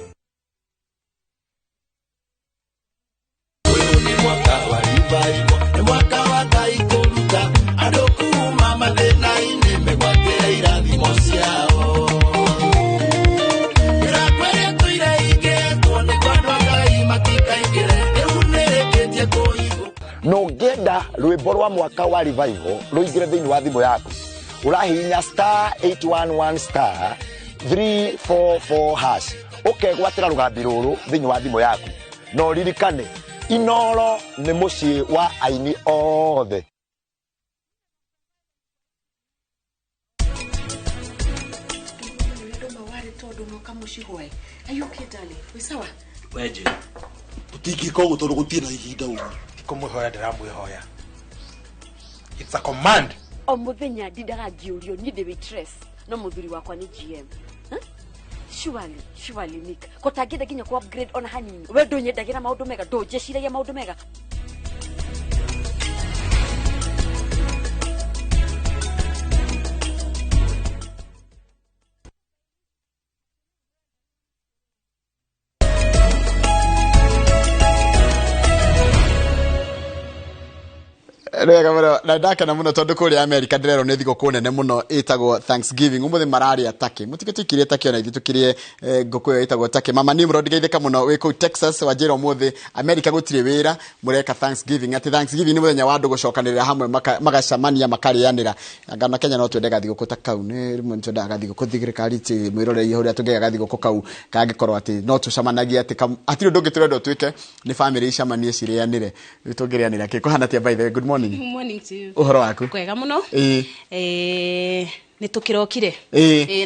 Nongenda rwimbo rwa mwaka wa revival ruingire thiini wa thimu yaku urahinya star 811 star 344 hash ukegwatira rugambi ruru thiini wa thimu yaku no ririkane Inooro ni mucii wa aini othe. Are you okay, darling? We sawa? Weje. Utigiko gutondo gutina ihinda uyu. Kumuhoya ndiramwihoya. It's a command. Omuthenya ndidaga giurio ni the waitress no muthuri wakwa ni GM. Surely Nick. Kotagenda ginya ku upgrade on hanini. We ndonyendagira maundu mega, ndonjeciragia maundu mega. Rega mara na ndakana muno tondu kuri America ndirero ni thiko kunene muno itagwo Thanksgiving umuthi marari atake mutiketikire atake ona ithi tukirie ngoko yo itagwo atake mama Nimrod geitheka muno we ku Texas wajira umuthi America gutire wira mureka Thanksgiving ati Thanksgiving ni muthenya wa andu gucokanirira hamwe magacamania makarianira ngana Kenya no twendega thiko takau ni rimwe twendaga thiko kuthigirikari ti mwirore iyo ria tungega thiko kau kangikorwo ati no tucamanagia ati atiri ndungi turendo twike ni family icamanie cirianire tungirianira kikuhana tia by the way good morning. Good morning to you. Uhoro waku? Kwega muno. Nitukirokire.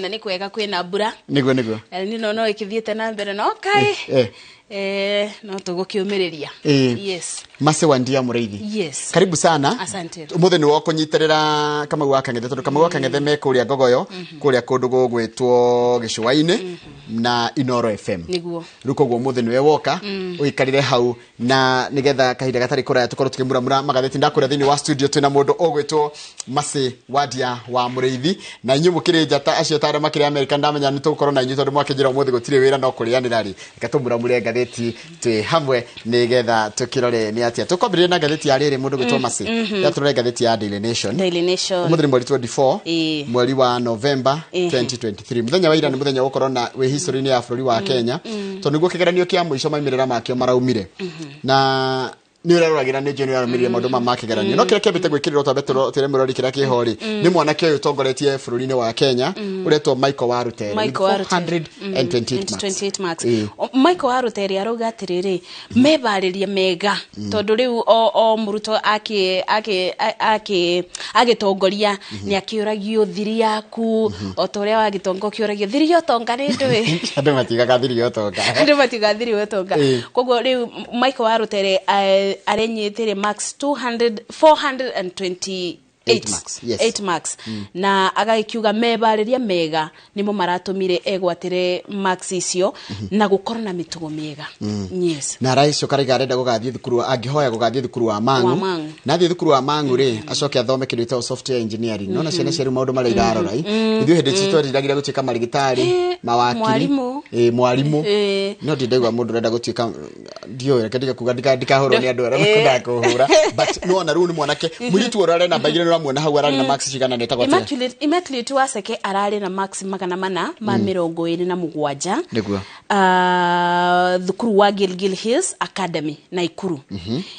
Na ni kwega kwina mbura. Niguo. Ni no ikithiete na mbere no kai. No tugukiumiriria. Yes. Mase Wandia Muriithi. Yes. Karibu sana. Asante. Umuthe ni wako nyiterera kama gwakang'ethe tondu kama gwakang'ethe me kuria gogoyo kuria kundu gugwitwo Gicuaini na Inooro FM. Niguo. Ruko gwo umuthe niwe woka uikarire hau na nigetha kahinda gatari kuraya tukorwo tukimuramura magatheti ndakura thiini wa studio twina mundu ogwitwo Mase Wandia wa Muriithi na inyu mukire njata acio tare makire America ndamenya ni tukorwo na inyu tondu mwakijira umuthe gutire wira no kurianira ri ikatumuramure ngatheti twi hamwe nigetha tukirore ni atia tukombire na ngatheti ya riri mundu gwitwo Mase yaturore ngatheti ya Daily Nation umuthe mweri 24 mweri wa November 2023 muthenya wa ira ni muthenya gukorwo na we history ni ya bururi wa Kenya tondu niguo kigeranio kia muico maimirira makio maraumire na ni uraruragira ni jeni aramirie maundu makigeranio no kire kebite gwikirira twabetoro tire murori kira kihori ni mwanake uyu tongoretie bururi-ini wa Kenya uretwo Michael Warutere 428 marks. Michael Warutere aroga atiriri mebaririe mega tondu riu o muruto agitongoria ni akiuragio thiri yaku o toria wagitongo kiuragio thiri yo tonga ni ndui andu matigaga thiri yo tonga koguo riu Michael Warutere arenyitire max 428 8 marks na agakiuga mebariria mega nimo maratumire egwatire max icio na gukorwo na mitugo mega. Yes. Na raicio kariga arenda gugathie thukuru angihoya gugathie thukuru wa Mangu na thie thukuru wa Mangu ri acoke athome kindu ita software engineering nona ciana ciaru maundu mari irarora ithu hindi citwa ndiragira gutuika marigitari mawakiri mwarimu no ndindegwa mundu renda gutuika ndio rekadiga kuga ndikahoro ni andu ara makunda kuhura but no na ru ni mwanake muritu orare na bagire no muona hau arari na max cigana neta gwata Immaculate Waseke arari na max magana mana ma 27 niguo thukuru wa Gilgil Hills Academy na Ikuru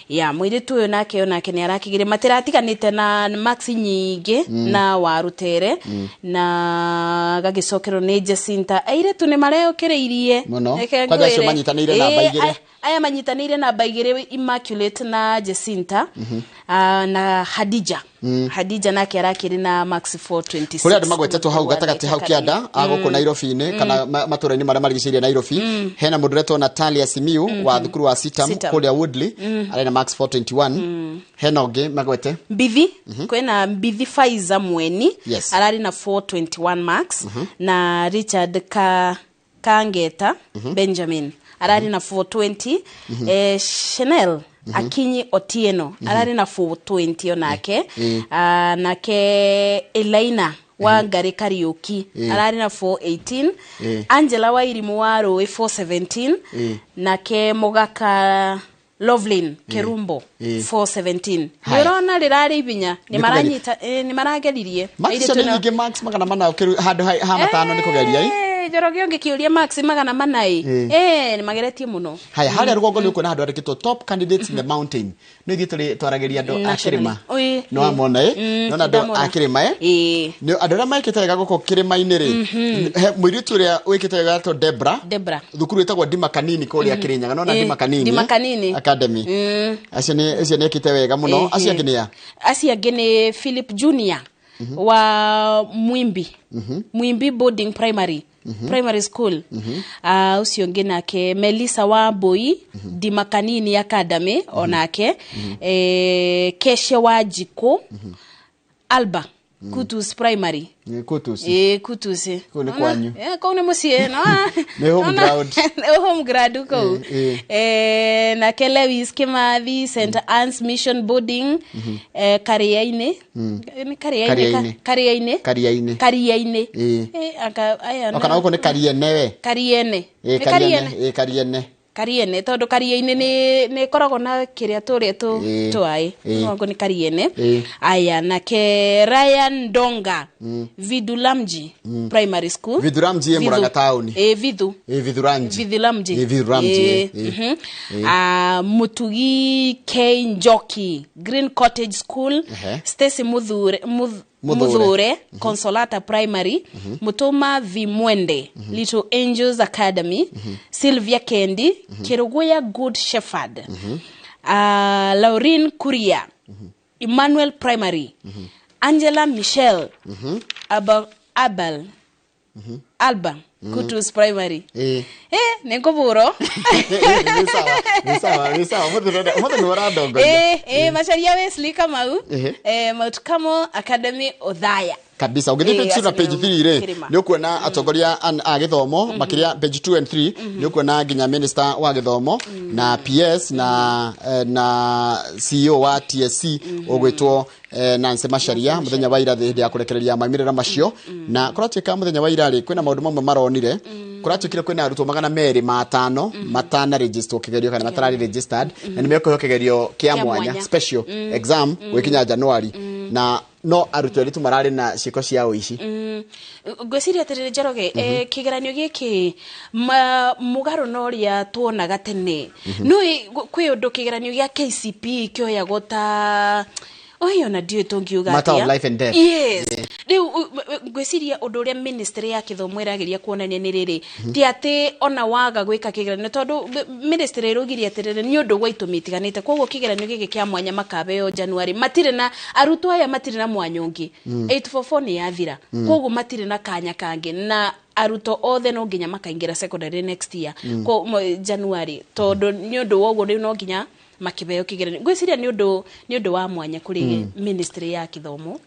ya mwiritu uyu nake ni arakigire matiratiganite na max nyingi na Warutere na gagicokero ni Jacinta airetu ni mareokereirie kwaga cio manyitanire na baigire aya manyitanire na baigire Immaculate na Jacinta na Hadija Hadija nake arakiri na max 426 kuri andu magwetetwo hau gatagati hau kianda agoko Nairobi-ini kana matura-ini maria marigiciria Nairobi hena mundu retwo Natalia Simiu wa thukuru wa Sitam kuri Woodley ari na max 421 hena ungi magwete Bithi kwena Bithi Faiza Mweni arari na 421 max na Richard Kangeta Benjamin arari na 420 Chanel Akinyi Otieno arari na 420 onake nake Elaina wa Ngari Kariuki arari na 418 Angela Wairimu wa Rũĩ 417 nake Mugaka Lovelyn Kerumbo 417 nirona rirari ibinya ni maranyita ni marageririe max max magana mana handu ha matano ni kugeria Joroge onge kiuria max magana mana ni mageretie muno haya haria rugongo ni ukona handu arikitwo top candidates in the mountain ni thituri twarageria andu akirima no amona no andu akirima ni andu aria maikite wega guko kirima-ini ri muiritu uria wikite wega to Debra thukuru etagwo Ndima Kanini kuri akirinyaga no na Ndima Kanini Academy acio ni ekite wega muno acio angi ni Philip Junior wa Mwimbi Boarding Primary School ucio ngi nake Melissa wa Boi Ndima Kanini Academy onake Keshe wa Jiko Alba Kutus Primary Kutus kuni kwanyu kuni musie no ne home grad uko na Lewis Kimathi St Anne's Mission Boarding Kariaine aka aya no kana uko ne Kariene tondu Kariene ni koragwo na kiria turia tuai ngo ni Kariene aya nake Ryan Donga Vidulamji Primary School Vidulamji Muranga Town Vidulamji Mutugi K Njoki Green Cottage School Stacy Mudhure Consolata Primary Mutuma Vimwende Little Angels Academy Sylvia Kendi Kiruguya Good Shepherd Lauren Kuria Emmanuel Primary Angela Michelle Alba Kutus Primary nengo buro ni sawa mothe nora ndongo Macharia Wesley Kamau Mount Kamo Academy Othaya kabisa ugithie na page 3 ri ni ukuona atongoria a githomo makiria page 2 and 3 ni ukuona nginya minister wa githomo na PS na CEO wa TSC ogwetwo Nancy Macharia muthenya wa irathi hindi ya kurekereria maimirira macio na kuratuika muthenya wa ira ri kwina maundu mamwe maronire kuratukire kwina arutwo magana meri matana register kigerio kana matarari registered na nimekuho kigerio kia mwanya special exam wikinya January na no arutwo ritu marari na ciko cia uici gwiciria atirire Njoroge kigeranio giki mugaro noria tuonaga tene no kwi undu kigeranio gia KCP kioya gota oyo na dio tongiuga matter of life and death riu gwiciria undu uria ministry ya kithomo irageria kuonania ni riri ti ati ona waga gwika kigeranio tondu ministry irugiria atirire ni undu gwa itumitiganite koguo kigeranio giki kia mwanya makabeo January matire na arutwo aya matire na mwanya ungi 844 ni yathira koguo matire na kanya kangi na aruto othe no nginya makaingira secondary next year ko January tondu ni undu woguo riu no nginya makibeo kigeranio gwiciria ni undu wa mwanya kuri ministry ya kithomo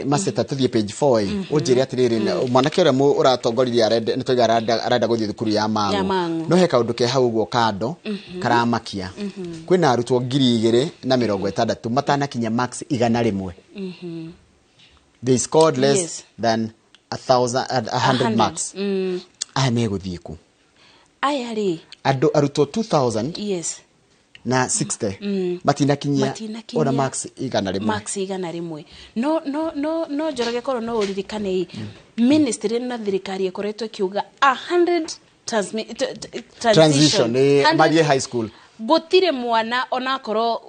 mase tatuthie page 4 ujire atiriri mwanake uria mu uratongoriria arenda guthie thukuru ya Mangu no he kaundu ke hau guo kando karamakia kwina arutwo 2,260 matanakinya max 100 they scored less than 100 marks aya meguthiku aya ri arutwo 2000 na 60 matinakinyia ona max 100 no Njoroge koro no uririkane ministry na thirikari ikoretwe kiuga 100 transition Marie High School gutire mwana ona koro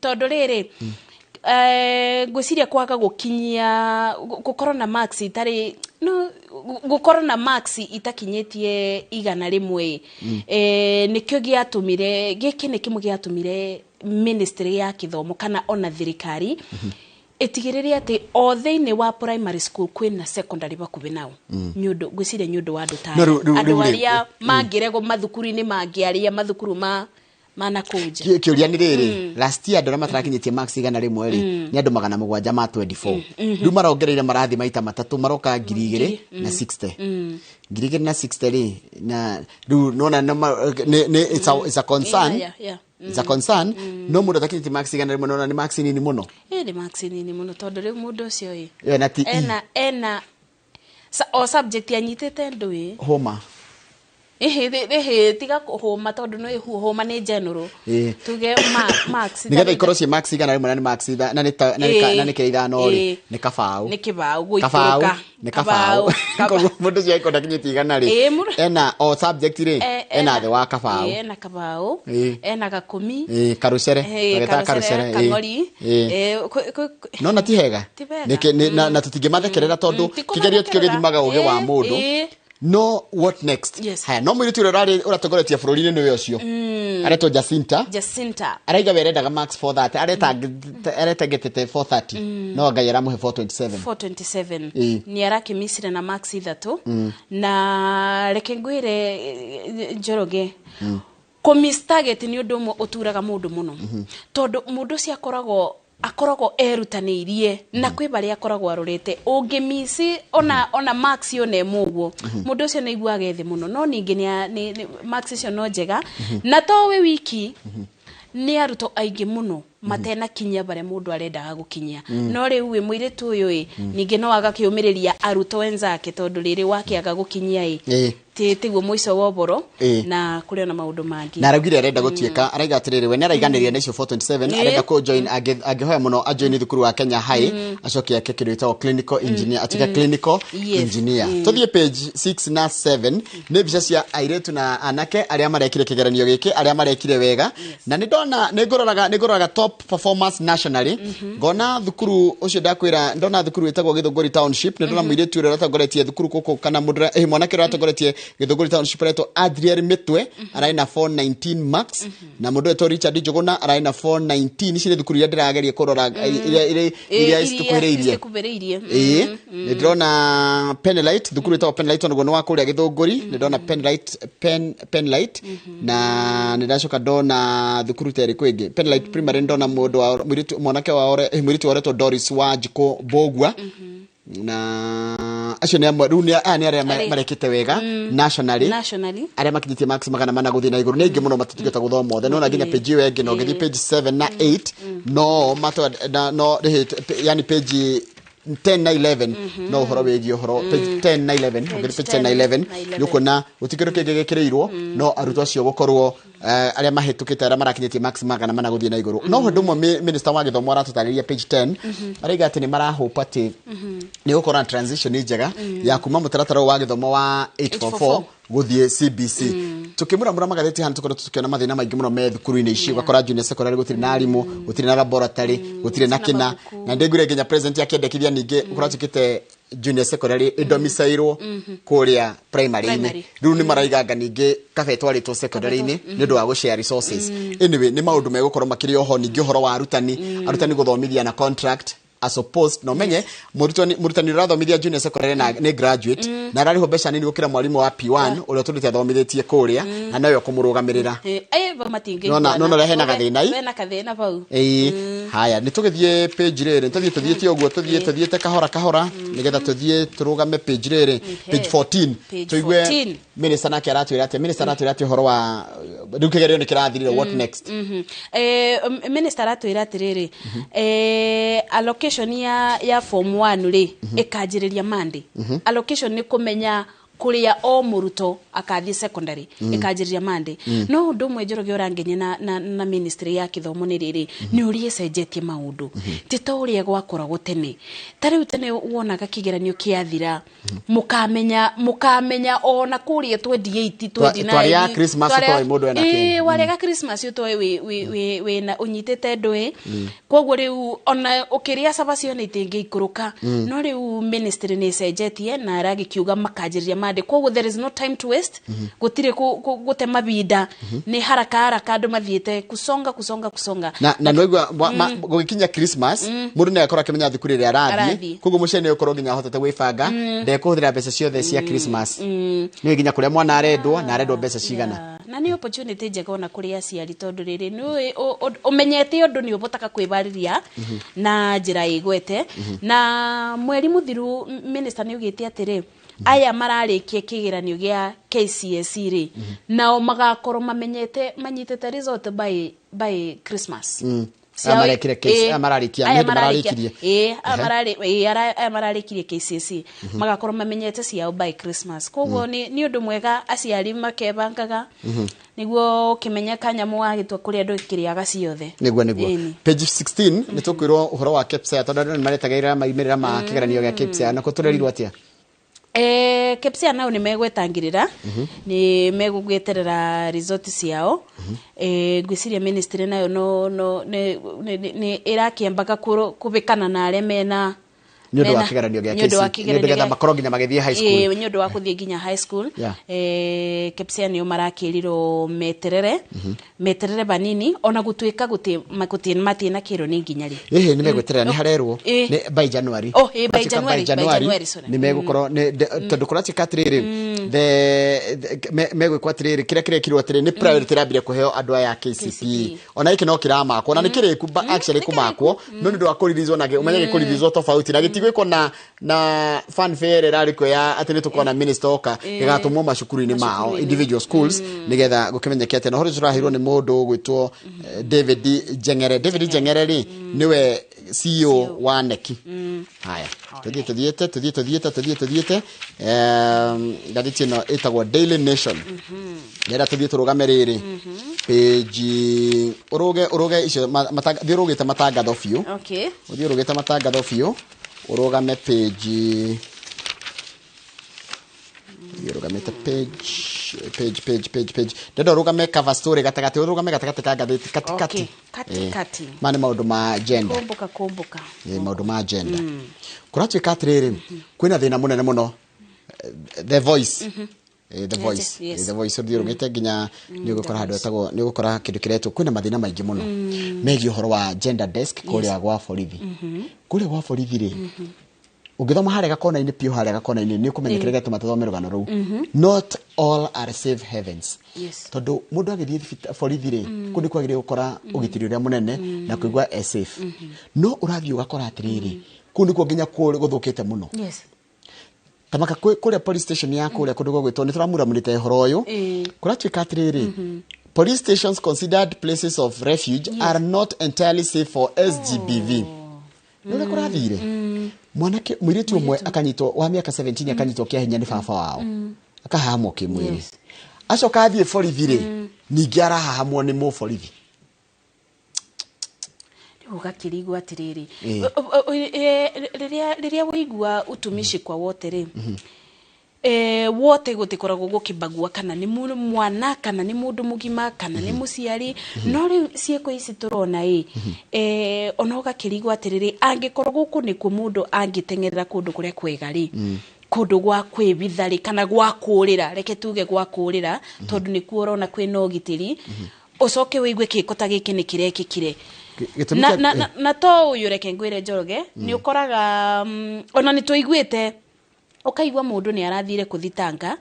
tondu riri gwiciria kwaga gukinyia gukorwo na max itari no gukorwo na max itakinyetie 100 nikyo giatumire giki ni kimwe giatumire ministry ya kithomo kana ona thirikari itigirire ati o thiini wa primary school kwina secondary bakubi nao nyundo gwicire nyundo wa andu aria mangirego mathukuru-ini mangiaria mathukuru mana kuja kiuria ni riri last year ndora matarakinyitie max igana rimwe ri ni andu 700 ma 24 riu marongereire marathi maita matatu maroka 2,060 2,060 ri na riu nona it's a concern it's a concern no mundu atakinyitie max igana rimwe nona ni max nini muno ni max nini muno tondu riu mundu ucio ena o subject anyitete ndui homa tiga homa tondu no homa ni general tuge max nigetha ikorwo cie max igana rimwe na ni max na ni keitha no ri ni kabau guikuruka ni kabau koguo mundu cio ikonda kinyitie igana ri ena o subject ri ena the wa kabau ena kabau ena gakumi karucere kangori no na ti hega na tutingimathekerera tondu kigerio tikio githimaga uge wa mundu no what next haya no mwiritu uratongoretie bururi-ini niwe ucio aretwo Jacinta araiga werendaga max 430 aretengetete 430 no ngai aramuhe 427 ni arakimisire na max 3 na reke ngwire Njoroge kumistarget ni undu umwe uturaga mundu muno tondu mundu cia akoragwo erutanirie na kwi bari akoragwo arorete ungimisi ona max yo ne muguo mundu ucio naigua gethe muno no ningi ni max cio no njega na to we wiki ni aruto aingi muno matena kinya bare mundu arenda gukinyia no riu we muiritu uyu ningi no agakiumiriria aruto wenzake tondu riri wakiaga gukinyia tiguo mwico wa boro na kuri ona maundu mangi na aragire arenda gutieka araiga atiriri we naraiganiria na icio 427 arenda ko join agihoya muno ajoin thukuru wa Kenya High acokia kekirito clinical engineer atika clinical engineer tuthie page 6 na 7 ne bica cia airetu na anake aria marekire kigeranio giki aria marekire wega na nindona niguroraga top performance nationally ngona thukuru ucio ndakwira ndona thukuru wetagwo Githunguri Township nindona muiretu uria ratongoretie thukuru kuko kana mwanake ratongoretie Githunguri Township reto Adriel Mitwe araina 419 max na mundu eto Richard Njuguna araina 419 cire thukuru ya ndirageria kurora iria isitukuhiriirie nindona Penlight thukuru eto Penlight ono no wakuria Githunguri nindona Penlight na nindashoka ndona thukuru tere kwingi Penlight primary ndona mundu wa mwanake wa muritu wareto Doris Wajiko Bogwa na acio ni amwe riu ni aria marekite wega nationally aria makinyitie max 400 guthii na iguru ni ingi muno matutugeta guthoma othe nona nginya page iyo ingi no githi page 7 na 8 no no yani page 10 na 11 no horo wegi horo page 10 na 11 page 10 na 11 yukona utikiro kegegekireirwo no aruto acio gukorwo aria mahetukite aria marakinyitie max 400 guthii na iguru no hundu mo minister wa githomo aratutariria page 10 araiga ati ni marahopa ati ni gukora transition njega ya kuma mutaratara wa githomo wa 844 guthie CBC Kũmuramura Magathĩti hanu tukorwo tukiona mathina maingi muno me thukuru-ini ici gakora junior secondary gutiri na arimu gutiri na laboratory gutiri na kina na ndegure nginya president yakendekithia ningi ukora tukite junior secondary idomisairwo kuria primary-ini riu ni maraiganga ningi kabe twaritwo secondary-ini ni ndu wa gushare resources anyway ni maundu megukorwo makiri oho ningi uhoro wa arutani guthomithia na contract as opposed no menye murutani rathomithia junior secondary na ni graduate na rariho mbeca nini gukira mwarimu wa P1 uria turite athomithitie kuria na nayo kumurugamirira no rehena gathina bau haya nitugithie page rere tuthiete uguo tuthiete kahora nigetha tuthie turugame page rere page 14 tuigue minister nake aratwira ati horo wa ndukigerio ni kirathirire what next minister aratwira atiriri allocation ya form 1 ri ikanjiriria Monday allocation ni kumenya kuria o muruto akathie secondary ikanjiriria Monday no undu mwe Njoroge urangenie na ministry ya kithomo ni riri ni urie cenjetie maundu tito uria gwakora gutene tariu tene wonaga kigeranio kiathira mukamenya ona kuria 28 29 twaria Christmas to mundu ena kene warega Christmas to we na unyitete ndwe koguo riu ona ukiria sabacio ni tingi ikuruka no riu ministry ni cenjetie na aragi kiuga makanjiriria birthday koguo there is no time to waste gutire gute mabinda ni haraka andu mathiete kusonga na noigwa gukinya Christmas mundu ne akora kimenya thukuru ria arathi koguo mucene ukoro nginya hotete gwibanga ndekuhuthira mbeca ciothe cia Christmas ni nginya kuria mwana arendwo na arendwo mbeca cigana na ni opportunity njega ona kuri aciari tondu riri ni umenyete undu ni ubotaka kwibariria na njira igwete na mweri muthiru minister ni ugite atiri aya mararikie kigeranio gia KCSE ri nao magakorwo mamenyete manyitete result by Christmas mararikirie KCSE magakorwo mamenyete ciao by Christmas koguo ni undu mwega aciari makebangaga niguo kimenya kanyamu wagitwa kuri andu kiriaga ciothe niguo page 16 nitukwirwo uhoro wa KPSEA tondu ni maretagaira maimirira ma kigeranio gia KPSEA na kuturerirwo atia KPSEA nao ni megwetangirira ni megugweterera result ciao gwiciria ministry nayo no ni irakiambaga kubikana na arĩa mena nyodo wa kigeranio gia KCSE nyodo getha makoro nginya magethie high school nyodo wa kuthie nginya high school KPSEA nio marakiriro meterere banini ona gutuika guti matina kiro ni nginya ri ni megweterera ni harerwo ni by January by January ni megukoro tondu kurati katriri megwikwa atiriri kiria kirekirwo atiri ni priority rabire kuheo andu aya KCPE ona iki no kiramakwo na ni kiriku actually kumakwo no ndu akoririzwo na umenye kuririzwo tofauti na gwiko na fanfare rariko ya atene tukona minister oka igatumwo macukuru-ini mao individual schools nigetha gukimenyekete no hori turahirwo ni mundu gwitwo David Jengere ri niwe CEO wa neki haya tuthiete gathiti no itagwo Daily Nation nera tuthie turugame riri page uruge icio thiurugite matangatho biu thiurugite matangatho biu urugame page ndio urugame cover story gatagati urugame gatagati ka gatheti katikati mane maundu ma agenda kumbuka maundu ma agenda kuratuika atiriri kwina thina munene muno the voice the voice ndio urugite nginya ni gukora handu etagwo ni gukora kindu kiretu kwina mathina maingi muno megi uhoro wa gender desk kuria gwa borithi kuria gwa borithi ri ugithoma harega kona-ini pio harega kona-ini ni kumenyekere gatuma tuthome rugano ruu not all are safe heavens tondu mundu agithie borithi ri kundi kwagire gukora ugitiri uria munene na kuigwa safe no urathio gakora atiriri kundi kwa nginya guthukite muno tamaka kuria police station ya kuria kundu gwitwo ni turamuramurite horo uyu kuratuika atiriri police stations considered places of refuge are not entirely safe for SGBV nule kurathire mwanake mwiritu umwe akanyitwo wa miaka 17 akanyitwo kia hinya ni baba wao akahamwo kimwiri acoka athie borithi ri ningi arahahamwo ni mu borithi ugakirigwa atiriri riria wigua utumishi kwa wote ri wote gutikoragwo gukibagua kana ni mwana kana ni mundu mugima kana ni muciari no ri cieko ici turona ona ugakirigwa atiriri angikorwo guku ni ku mundu angitengerera kundu kuria kwega ri kundu gwa kwibitha ri kana gwa kurira reke tuge gwa kurira tondu ni kuorona kwina ugitiri ucoke wigue kikota giki ni kirekikire na to uyu reke ngwire Njoroge ni ukoraga ona ni tuiguite ukaigwa mundu ni arathire kuthitanga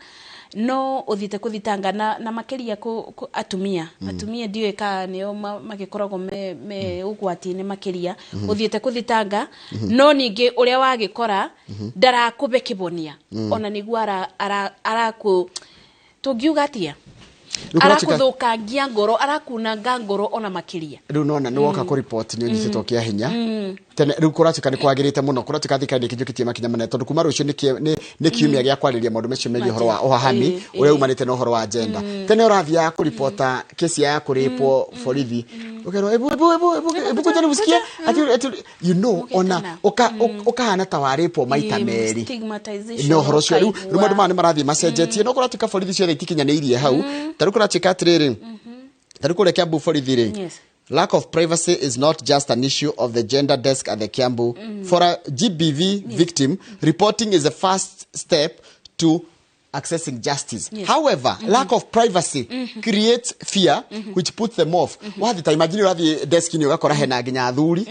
no uthite kuthitanga na makeria atumia ndiwe ka nio magikoragwo me ugwati-ini makeria uthite kuthitanga no ningi uria wagikora ndarakube kibonia ona niguo araku tungiuga atia arakuthukangia ngoro arakunanga ngoro ona makiria riu nona ni woka ku report ni nyititwo kia hinya tene riu kuratuika ni kwagirite muno kuratuika thikari kinjukitie makinya manene tondu kuma rucio ni kiumia gia kwariria maundu mecio megie horo wa uhahami uria umanite na horo wa agenda tene urathia ku reporta kesi ya kuripo borithi ukero ebu kujani musikie you know ona ukahana ta waripo maita meri no horo cio riu maundu mane marathie macenjetie no kuratuika borithi cio itikinyaniirie hau taru kuratuika atiriri taru kurekia bu borithi ri lack of privacy is not just an issue of the gender desk at the Kiambu. For a GBV victim, reporting is a first step to accessing justice. However, lack of privacy creates fear, which puts them off. Wathi imagine urathi desk ni ugakora hena nginya athuri.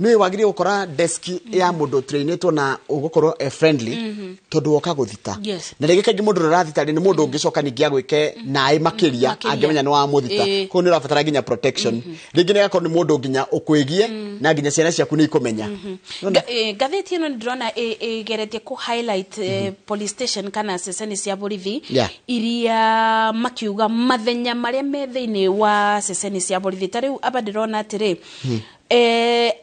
Nĩ wagire gukora desk ya mundu trainetwo na ugukorwo friendly tondu woka guthita. Na rĩngĩ kaingĩ mundu ũrathita ni mundu ũngĩcoka ningĩ agwĩke naĩ makiria angĩmenya nĩ wa muthita. Ko nĩ ũrabatara nginya protection. Rĩngĩ nĩ gakorwo nĩ mundu nginya ũkwĩgie na nginya ciana ciaku nĩ ikomenya. Gathĩti ĩno ndĩrona ĩgeretie ku highlight police station kana ceceni cia borithi iria makiuga mathenya marĩa me thĩinĩ wa ceceni cia borithi. Ta rĩu aba ndĩrona atĩrĩ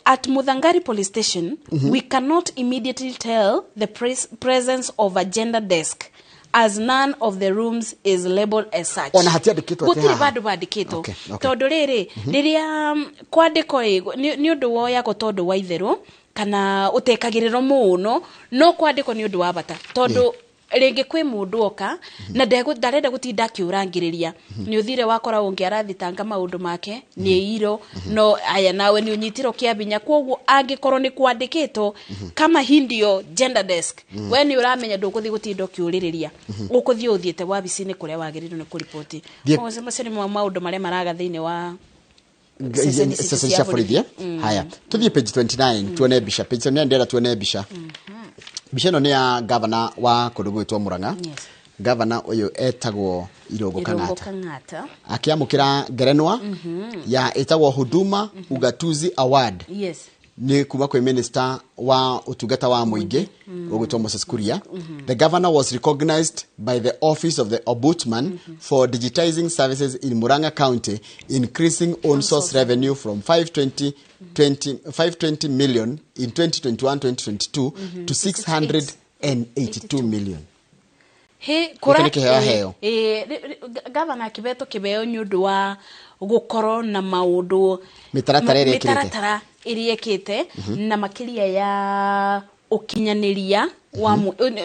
at Muthangari police station, we cannot immediately tell the presence of a gender desk as none of the rooms is labeled as such. Gutiri bado bandikitwo. Tondu riri riria kwandiko ni undu woyagwo tondu wa itherũ kana utekagiriro muno no kwandiko ni undu wa bata tondu rĩngĩ kwĩ mũndũ oka na ndarenda gutinda akiurangĩrĩria ni uthire wakora ungi arathitanga maundu make ni iro no aya nawe ni unyitirwo kiabinya kwoguo angikorwo ni kwandikitwo kama hindio gender desk we ni uramenya ndukuthi gutinda ukiurĩrĩria ukuthi uthiete wabici-inĩ kuria wagirirwo ni kuripoti o macini maundu maria maraga thĩinĩ wa session cia borithi. Haya tuthie page 29 tuone bisha page 29 ndera tuone bisha. Bisha no ni ya governor wa kũndũ Murang'a. Governor uyu etagwo Irungu Kang'ata akiamukira ngerenwa ya etagwo Huduma Ugatuzi Award. Ni kuma kwa minister wa utungata wa muingi ugwitwo Moses Kuria. The governor was recognized by the office of the ombudsman for digitizing services in Murang'a County, increasing own source revenue from 520 million in 2021-2022 to 682 million. Governor kibeto kibeo nyudu wa gukoro na maundu mitaratara iriekete na makiria ya ukinyaniria wa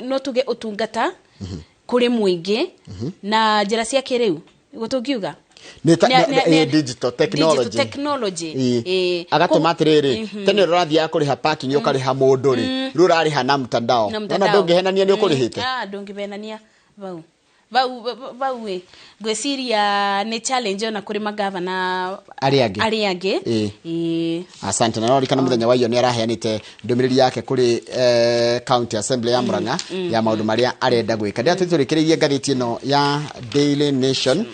no tuge utungata kuri muingi na njira cia kiriu gutungiuga digital technology agatumatiriri tene rurathia kuriha parking ukariha mundu ri rurariha na mtandao na ndungihenania ni ukurihite ndungibenania vau gweciria ni challenge na kuri magavana ari angi. Asante na nori kana muthenya wa iyo ni araheanite ndumiriri yake kuri county assembly ya Murang'a ya maundu maria arenda gwika. Ndia tuturikirie ngathiti ino ya Daily Nation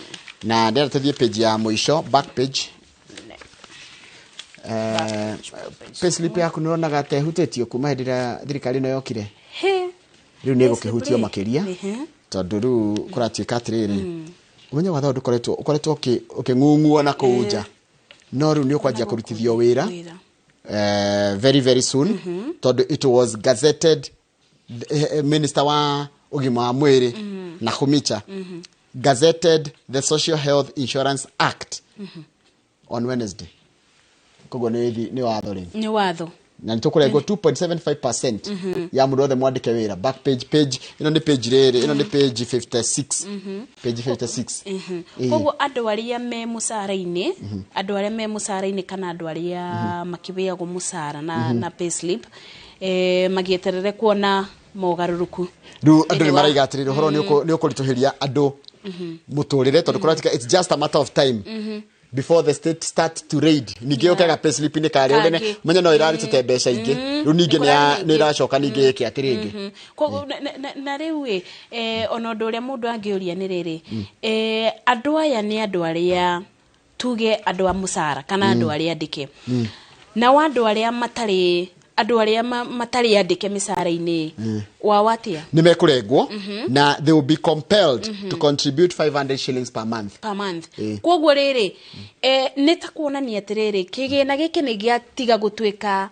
na ndia tuthie page ya muisho back page. Payslip yaku nirona gate hutetio kuma hindira thirikari no yokire riu ni gukihutio makiria tondu riu kuratuika atiriri umenya watho ukoretwo uking'ung'ua na kuja no riu ni ukwanjia kurutithio wira very very soon tondu it was gazetted minister wa ugima wa mwiri na Khumicha gazetted the Social Health Insurance Act on Wednesday. Kogo ni watho ri ni watho na nitukurego 2.75% ya mundu othe mwandike wira. Back page ino ni page rere ino ni page 56 page 56 koguo andu aria me musara-ini andu aria me musara-ini kana andu aria makibeagwo musara na payslip magieterere kuona mogaruruku riu andu ni maraiga atiriri horo ni ukurituhiria andu muturire tondu kuratika it's just a matter of time before the state start to raid ninge okaga payslip ni kare odene menya no irari tutembesha ingi riu ninge ni iracoka ninge iki atiringi koguo na riu ona ndu uria mundu angiuria ni riri andu aya ni andu aria tuge andu a musara kana andu aria andike na andu aria matari andu aria matari andike misara-ini wa watia ni mekurengwo na they will be compelled to contribute 500 shillings per month koguo riri nita kuonania atiriri kigina giki ni giatiga gutwika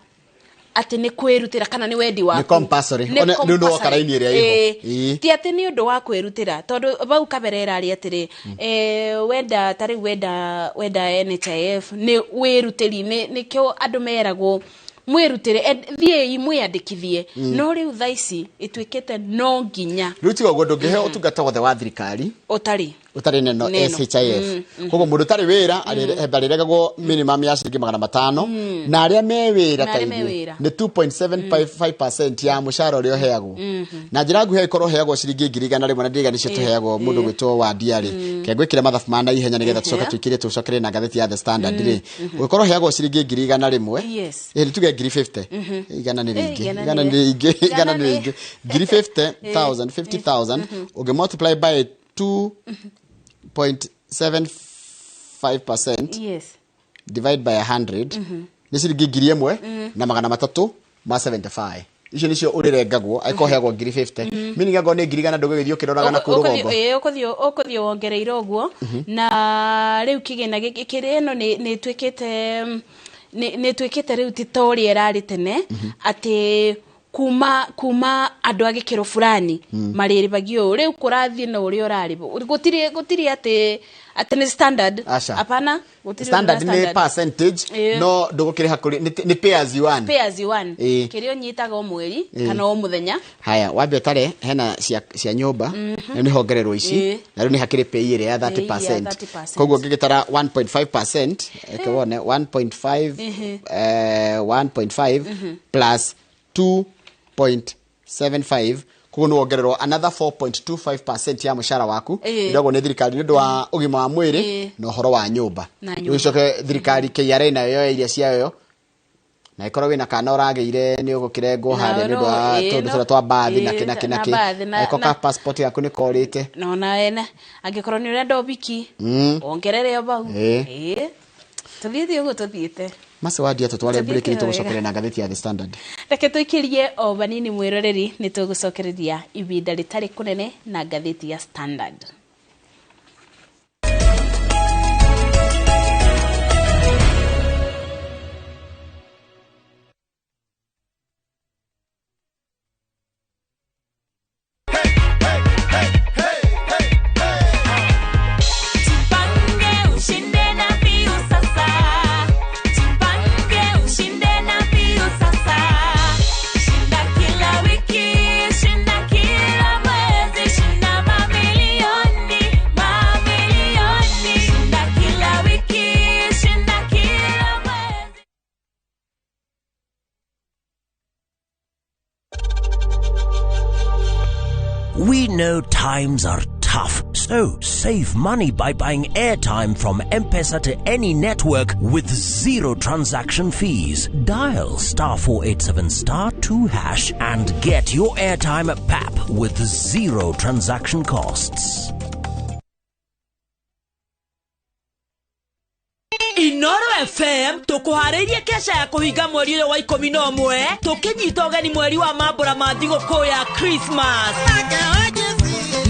ati ni kwirutira kana ni wendi waku ni compulsory ni ndo wakaraini ria iho ti ati ni undu wa kwirutira tondu bau kaberera ari atiri wenda tari wenda NHIF ni wirutiri ni kyo andu meragwo mwirutire thie mwiyandikithie no riu thaici itwikete no nginya ruti ogwo ndungihe utungata wothe wa thirikari utari utari neno SHIF kogo mundu tari wira areregagwo minimum ya ciringi 500 na aria me wira taithie ni 2.75% ya mushara uri oheagwo na njira nguhe ikorwo heagwo ciringi 100 rimwe na ndiga nicio tuheagwo mundu gwitwo Wandia ri kegwikira mathabu mana ihenya nigetha tucoka twikire tucokere na ngatheti ya The Standard ri ukorwo heagwo ciringi 100 rimwe tuge 50 igana ni ringi 50,000 uge multiply by 2.75% divide by 100 ni ciringi 1,000 na 375 icio nicio urirengagwo aikoheagwo 50 meaning ago ni 1,000 ndugithio kiroraga na kurugongo ukuthio wongereire uguo na riu kigena gikire no ni twikite riu titori erari tene ati kuma andu agikiro fulani mariribagio riu kurathie na uri uraribo gutiri ati ni standard apana standard ni percentage no ndugukire hakuri ni pay as you earn kirio nyitaga omweri kana o muthenya haya wambia tare hena cia nyumba ni hongererwo ici na riu ni hakiri pay ile ya 30% koguo ngigitara 1.5% ekewone 1.5 plus 2.75 kugo no ongererwo another 4.25% ya mushara waku ndogo ni thirikari ndu wa ugima wa mwiri no horo wa nyumba ucoke thirikari KRA na yo iria ciayo na ikorwo wina kana urageire ni ugukirengwo hande ndu wa tondu twa bathi na kina ekoka passport yaku ni korite no na ene angikorwo ni urenda obiki ongerere obau tuthithie ugo tuthiite Mase Wandia tutware break ni tugucokeria na ngatheti ya The Standard. Reke tuikirie o banini mwiroreri ni tugucokereria ibinda ritari kunene na ngatheti ya Standard. We know times are tough, so save money by buying airtime from M-Pesa to any network with zero transaction fees. Dial *487*2# and get your airtime PAP with zero transaction costs. Inooro FM tukuharirie kesha ya kuhinga mweri wa 11 tukinyita ugeni mweri wa mambura ma thigũkũ ya Christmas.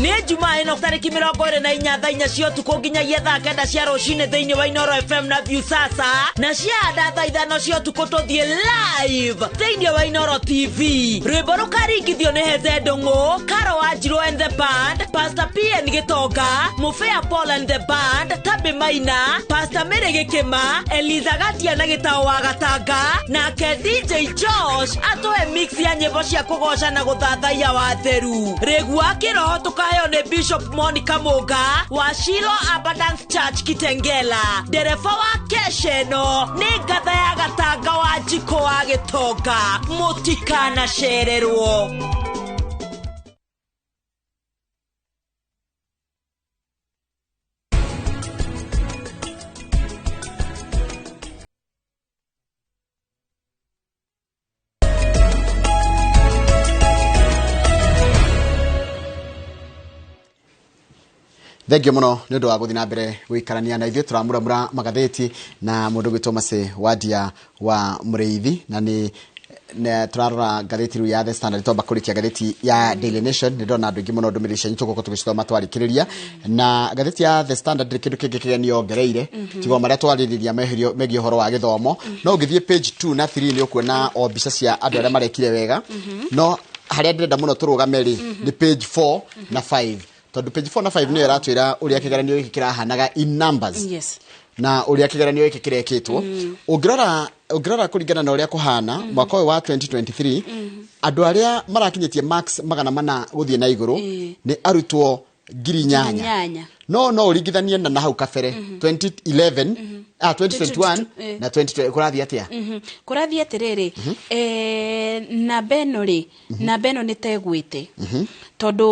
Ni Jumaa ino tariki 24 thaa cia utuku nginyagia thaa 9 cia rũcinĩ thĩinĩ wa Inooro FM na Viusasa na cia thaa 5 cia utuku tuthie live thĩinĩ wa Inooro TV. Rwĩmbo rũkaringithio nĩ Heze Ndung'u, Karo Wanjiru and the band, Pastor PN Gitonga, Mufea Paul and the band, Tabi Maina, Pastor Mere Gĩkĩma, Eliza Gatia na Gĩtaũ wa Gatanga na ke DJ Josh atoe mix ya nyĩmbo cia kũgoca na gũthathaiya watheru. Regua kiroho tukayo ne Bishop Monica Moga wa Shiloh Abundance Church Kitengela. Dereva wa kesheno ni Gatha ya Gatanga wa Jiko wa Gĩtonga. Mutikana shererwo. Thengio muno ni undu wa guthi na mbere guikarania na ithuĩ tũramuramura magathĩti na mũndũ gwĩtwo Mase Wandia wa Muriithi na ni turarora ngathĩti rĩu ya The Standard twamba kũrĩkia ngathĩti ya Daily Nation nĩ ndona andũ aingĩ mũno ndũmĩrĩri cia tũgũkorwo tũgĩcithoma twarĩkĩrĩria na ngathĩti ya The Standard nĩ kĩndũ kĩngĩ kĩgeni yongereire tigo marĩa twarĩrĩria megie ũhoro wa gĩthomo no ũgĩthiĩ page 2 na 3 nĩ ũkuona o mbica cia andũ arĩa marekire wega no harĩa ndĩrenda mũno tũrũgame nĩ page 4 na 5 tondu page 4 na 5 nĩ ratwĩra ũrĩa kĩgeranio gĩkĩ kĩrahanaga in numbers na ũrĩa kĩgeranio gĩkĩ kĩrekĩtwo ũngĩrora kũringana na ũrĩa kũhana mwaka ũyũ wa 2023 andũ arĩa marakinyĩtie max 400 gũthiĩ na igũrũ nĩ arutwo ngiri nyanya no uringithanie na hau kabere 2011 2021 na 2020 kurathi atia kurathi atiriri na benori na beno nitegwite tondu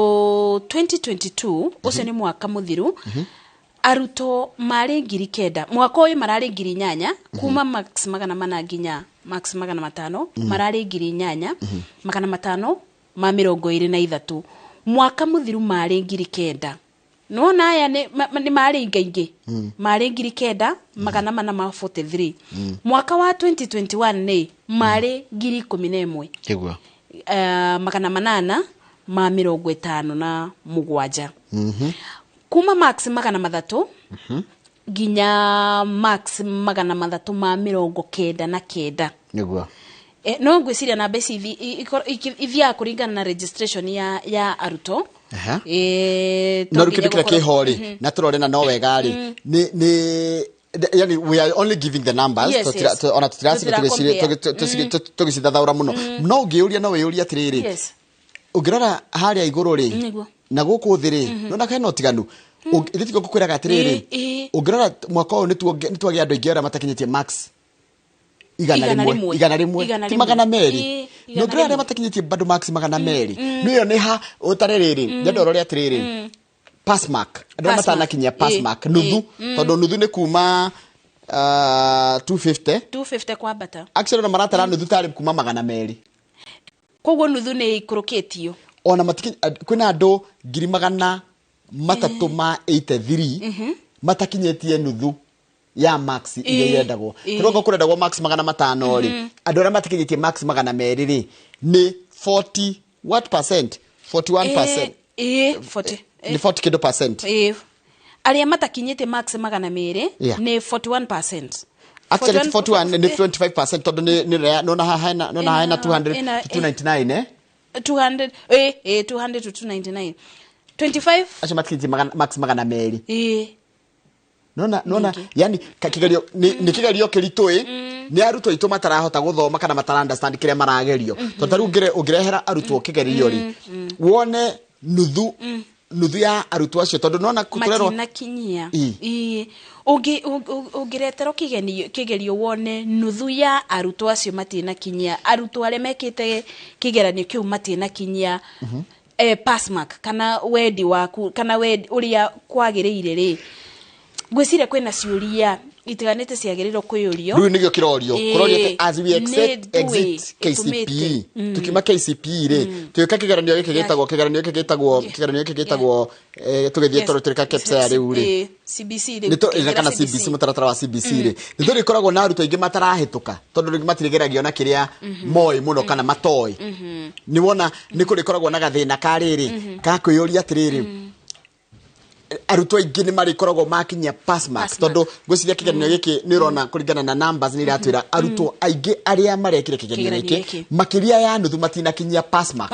2022 ucio ni mwaka muthiru aruto mari ngiri kenda mwaka uyu marari ngiri nyanya kuma max magana mana nginya max magana matano marari ngiri nyanya magana matano ma 23 mwaka muthiru mari ngiri kenda no na aya ni mari ingaingi mari ngiri kenda magana mana ma 43 mwaka wa 2021 ni mari ngiri 11 kigwa magana manana ma 57 kuma max magana mathatu ginya max magana mathatu ma 99 niguo no ngwiciria na mbeci ithia kuringana na registration ya aruto no rukidikira kihori na turore na no wega ri ni yani we are only giving the numbers ona tutirasire tugisithathaura muno no ngiuria no wiuria tiriri ungirora haria iguru ri na guku thiri no na kana utiganu ithitiko kukwiraga tiriri ungirora mwaka uyu nitwagi andu aingi ara matakinyitie max igana rimwe ti magana meri no ngirora matakinyitie bado max magana meri niyo ni ha utareriri ndoro ria tiriri pass mark andå matanakinyia pass mark nuthu tondu nuthu ni kuma 250 kwa bata actually na maratara nuthu tari kuma magana meri koguo nuthu ni ikurukitio ona matikinya kwina andu ngiri magana matatu ma 83 matakinyetie nuthu ya max ile yendagwo kurongo kurendagwo max magana matano ri andu ara matakinyetie max magana meri ri ni 40 what percent 41% 40 ni 40 kido percent aria matakinyite max magana meri ni 41%. Actually 41 ni 25% tondu ni no na haina 200 to 299 200 200 to 299 25 acha matikinyite max magana meri nona yani kigerio ni kigerio kiritui ni arutwo itu matarahota guthoma kana matara understand kire maragerio tondu ungirehera arutwo kigerio ri wone nuthu ya arutwo acio tondu nona kuturerwo makinyia ungiretero kigerio wone nuthu ya arutwo acio matina kinyia arutwo are mekite kigeranio kiu matina kinyia pass mark kana wedi waku kana wedi uria kwagiriire ri gwicire kwina ciuria itiganite ciagirirwo kwiyurio riu nigio kirorio kurorio as we exit KCPE tukima KCPE ri tuika kigeranio giki gitagwo tugithie turika kepsa riu ri CBC ri ni kana CBC mutaratara wa CBC ri ni turi koragwo na aruto ingi matarahituka tondu matirigeragia na kiria moi muno kana matoi ni wona ni kuri koragwo na gathina kariri ka kwiyuria atiriri arutwo ingi ni mari koragwo makinyia pass mark tondu gwiciria kigeranio giki ni urona kuringana na numbers ni ratwira arutwo aingi aria marekire kigeranio giki makiria ya nuthu matina kinyia pass mark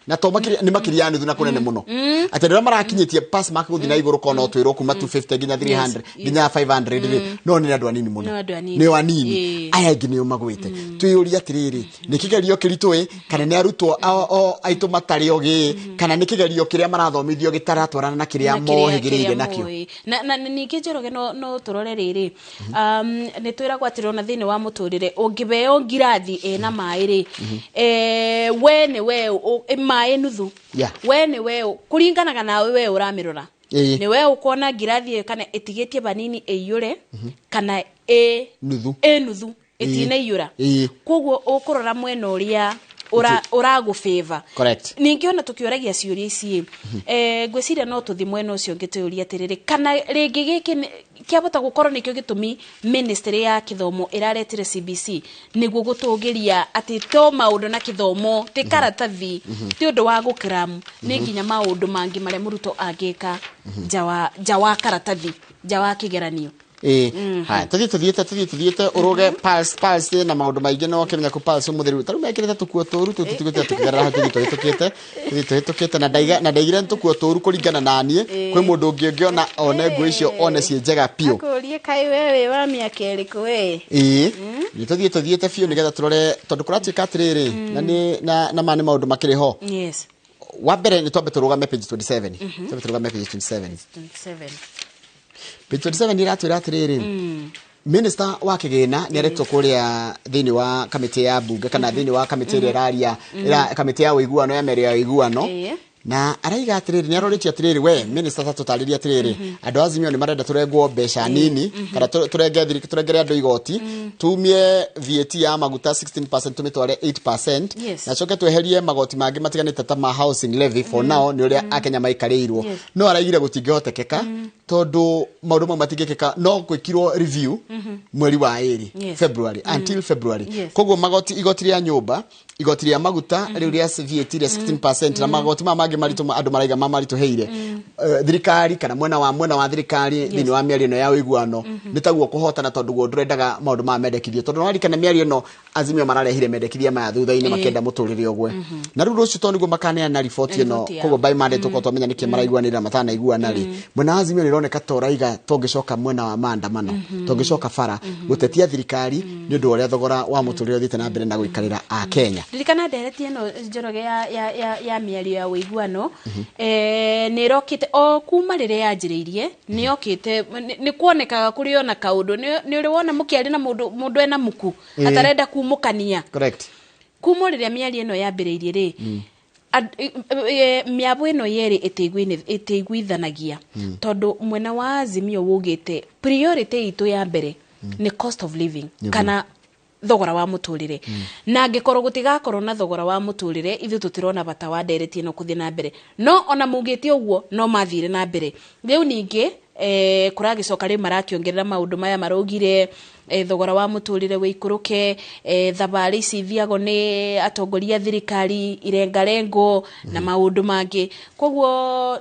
na to makiria nuthu na kunene muno atendera marakinyitie pass mark guthina iguru kono twirwo kuma 250 ginya 300 ginya 500 no ni andu anini muno ni anini aya ingi ni umagwite twiyuria atiriri ni kigerio kiritwe kana ni arutwo aitu matari ogi kana ni kigerio kiria marathomithio gitaratwarana na kiria mohigirire nakio na ningi njoroge no turore riri ni twiragwo atirona thini wa muturire ungibeo ngirathi ena mairi we mae nuthu we ni we kuringanaga nawe we uramirora ni we ukona ngirathi kana itigetie banini eiyure kana nuthu etine iyura koguo ukurora mwena uria uragu favor correct ningiona tukioragia ciuria ici ngwiciria no tuthi mwena ucio ngituuria atiriri kana ringi giki kiabota gukorwo nikio gitumi ministry ya kithomo iraretire CBC niguo gutugiria ati to maundu na kithomo ti karatathi ti undu wa gukiramu ni nginya maundu mangi maria muruto angika jawa karatathi jawa kigeranio ha tuthiete uruge pulse na maundu maingi no kimenya ku pulse muthiru taru mekirite tukuo toru tutigera ha tugitukite na ndaigire tukuo toru kuringana na nie kwi mundu ungiona one ngwe icio one cie njega pio akurie kai wewe wa miaka iriku we ni tuthiete fio nigetha turore tondu kuratuika atiriri na mani maundu makiri ho wa mbere ni twambe turugame page 27 twambe turugame page 27 page 27 iratwira atiriri Minister wa kigina ni aretwo kuria thini wa kamiti ya bunge kana thini wa kamiti ira raria kamiti ya uiguano ya mere ya uiguano na araiga atiriri ni aroritie atiriri we minister tatutariria atiriri andu azimio ni marenda turengwo mbeca nini kana turengere andu igoti tumie VAT ya maguta 16% tumitware 8% na coke tweherie magoti mangi matiganite ta ma housing levy for now ni uria akenya maikarirwo no araigire gutingihotekeka tondu maundu mamwe matingikeka no gwikirwo review mweri wa 2 February until February koguo magoti igoti ria nyumba igoti ria maguta riu ria VAT ria 16% na magoti mangi marito andu maraiga marito heire thirikari kana mwena wa thirikari thini wa miario no ya uiguano nitaguo kuhotana tondu go ndrendaga maundu ma mendekithie tondu wari kana miario no azimio mararehire mendekithia ma thutha-ini makenda muturire ogwe na riu rucio tondu go makane na report ino koguo by Monday tuko twamenya niki maraiguanira matana iguana ri mwena azimio nironeka toraiga tongicoka mwena wa maandamano tongicoka bara gutetia thirikari ni undu uria thogora wa muturire uthite na mbere na guikarira a Kenya ririkana ndereti ino njoroge ya miario ya uiguano ni rokite o kuma rire yanjiriirie ni okite ni kuonekaga kuri ona kaundu ni uri wona mukiari na mundu ena muku atarenda kumukania correct kuma rire miario ino yambiriirie ri miabo ino yeri iteiguithanagia tondu mwena wa azimio wugite priority itu ya mbere ni cost of living kana thogora wa muturire na ngikorwo gutigakorwo na thogora wa muturire ithu tutirona bata wa ndereti ino kuthi na mbere no ona mugite uguo no mathire na mbere riu ningi kuragicoka ri marakiongerera maundu maya marogire thogora wa muturire wikuruke thabari ici thiago ni atongoria thirikari irengarengo na maundu mangi koguo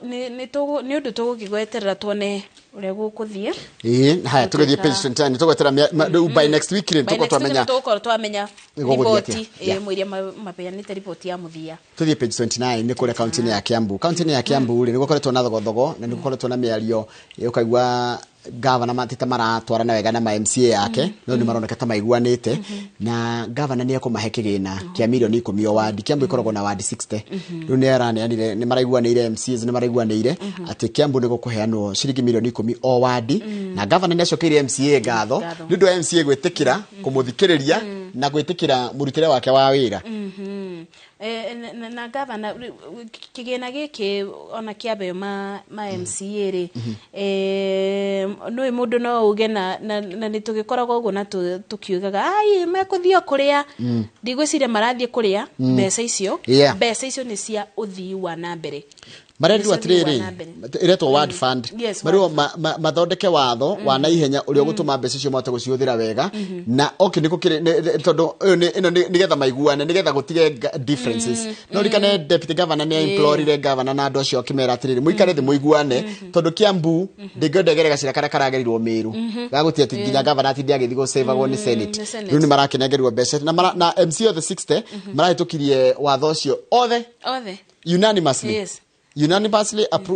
ni undu tugukigweterera tuone uria gukuthie haya tugathie page 29 tugwetera by next week ni twamenya ripoti mwiria mapeanite ripoti ya muthia tuthie page 29 ni kuria county ya Kiambu county ya Kiambu ni gukoretwo na thogothogo na ni gukoretwo na miario ukaigua governor matita maratwarana wega na MCA yake no ni maroneka ta maiguanite na governor ni akumahe kigina kia milioni 10 o ward Kiambu ikoragwo na ward 60 riu ni arane ni maraiguanire MCAs ni maraiguanire ati Kiambu ni gukuheanwo ciringi milioni 10 o ward na governor ni acokeire MCA gatho ni ndu MCA gwitikira kumuthikiriria na gwitikira murutire wake wa wira na governor kigina giki ona kiabe ma MCA ri no mundu no uge na nitugikoragwo uguo na tukiugaga ai mekuthio kuria ndigwiciria marathie kuria mbeca icio ni cia uthii wa na mbere marendu atiriri iretwo ward fund mario mathondeke watho wa na ihenya uria gutuma mbeca icio mate guciuthira wega na okay niko tondu ino nigetha maiguane nigetha gutige differences no rikane deputy governor ni implore governor na andu acio kimera atiriri muikare thi muiguane tondu Kiambu ndigondegere gacira kara karagerirwo miru gagutia tinginya governor ati agithi go save agwo ni senate riu ni marakenegerwo mbeca na MC of the 60 marahitukirie watho ucio othe unanimously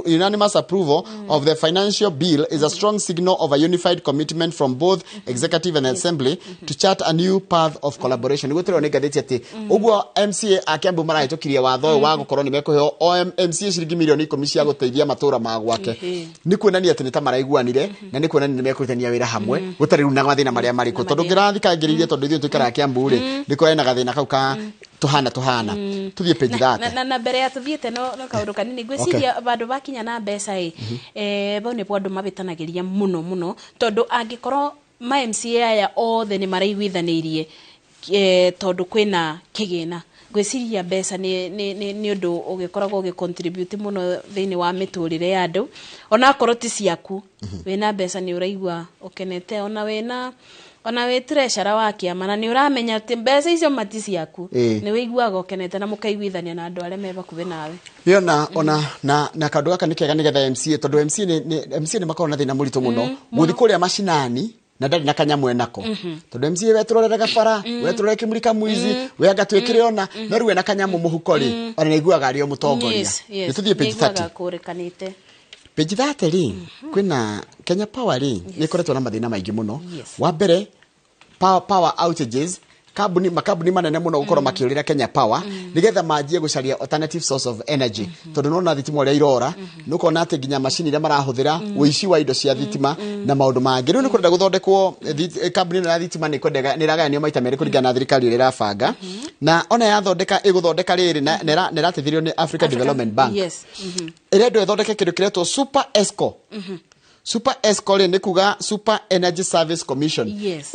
unanimous approval of the financial bill is a strong signal of a unified commitment from both executive and assembly to chart a new path of collaboration. Gutiro ni gatheti ati uguo MCA Akiambu marahitukirie watho wa gukorwo ni mekuheo MCA ciringi milioni 10 cia guteithia matura magwake ni kuonania ati ni ta maraiguanire na ni kuonania ni mekurutania wira hamwe gutari runa gathina maria mariko tondu ngirathikagiririe tondu ithu tukara Kiambu ri ndiko na gathina kau ka tuhana tuthie page that na mbere ya tuthiete no kaundu kanini gwiciria bandu bakinya na mbeca bo ne bwandu mabitanagiria muno tondu angikorwo ma MCA aya othe ni maraiguithanirie tondu kwina kigina gwiciria mbeca ni undu ugikoragwo ugicontribute muno thiini wa miturire ya andu ona korwo ti ciaku wina mbeca ni uraigua ukenete ona we treasurer wa kiama na ni uramenya ati mbeca icio mati ciaku ni wiguaga ukenete na mukaiguithania na andu aria me bakuve nawe yo na kandu gaka ni kega nigetha MCA tondu MC ni makorwo na thina murito muno muthi kuria mashinani na ndari na kanyamu enako tondu MC weturoreraga bara weturore kimurika mwizi we agatwikire ona no riwe na kanyamu muhukori ona niguaga ari o mutongoria ni tuthie page 30 page 30 ri kwina Kenya Power ri ni koretwo na mathina maingi muno wa mbere power outages makambuni manene muno gukorwo makiurira Kenya Power nigetha manjie gucaria alternative source of energy tondu nona thitima uria irora nukona ati nginya macini iria marahuthira uici wa indo cia thitima na maundu mangi riu nikurenda guthondekwo kambuni na thitima ni iragayanio maita meri kuringana na thirikari iria irabanga na ona yathondeka iguthondeka riri na irateithirio ni Africa Development Bank irendo ithondeke kindu kiretwo Super Esco Super Esco ni kuga Super Energy Service Commission.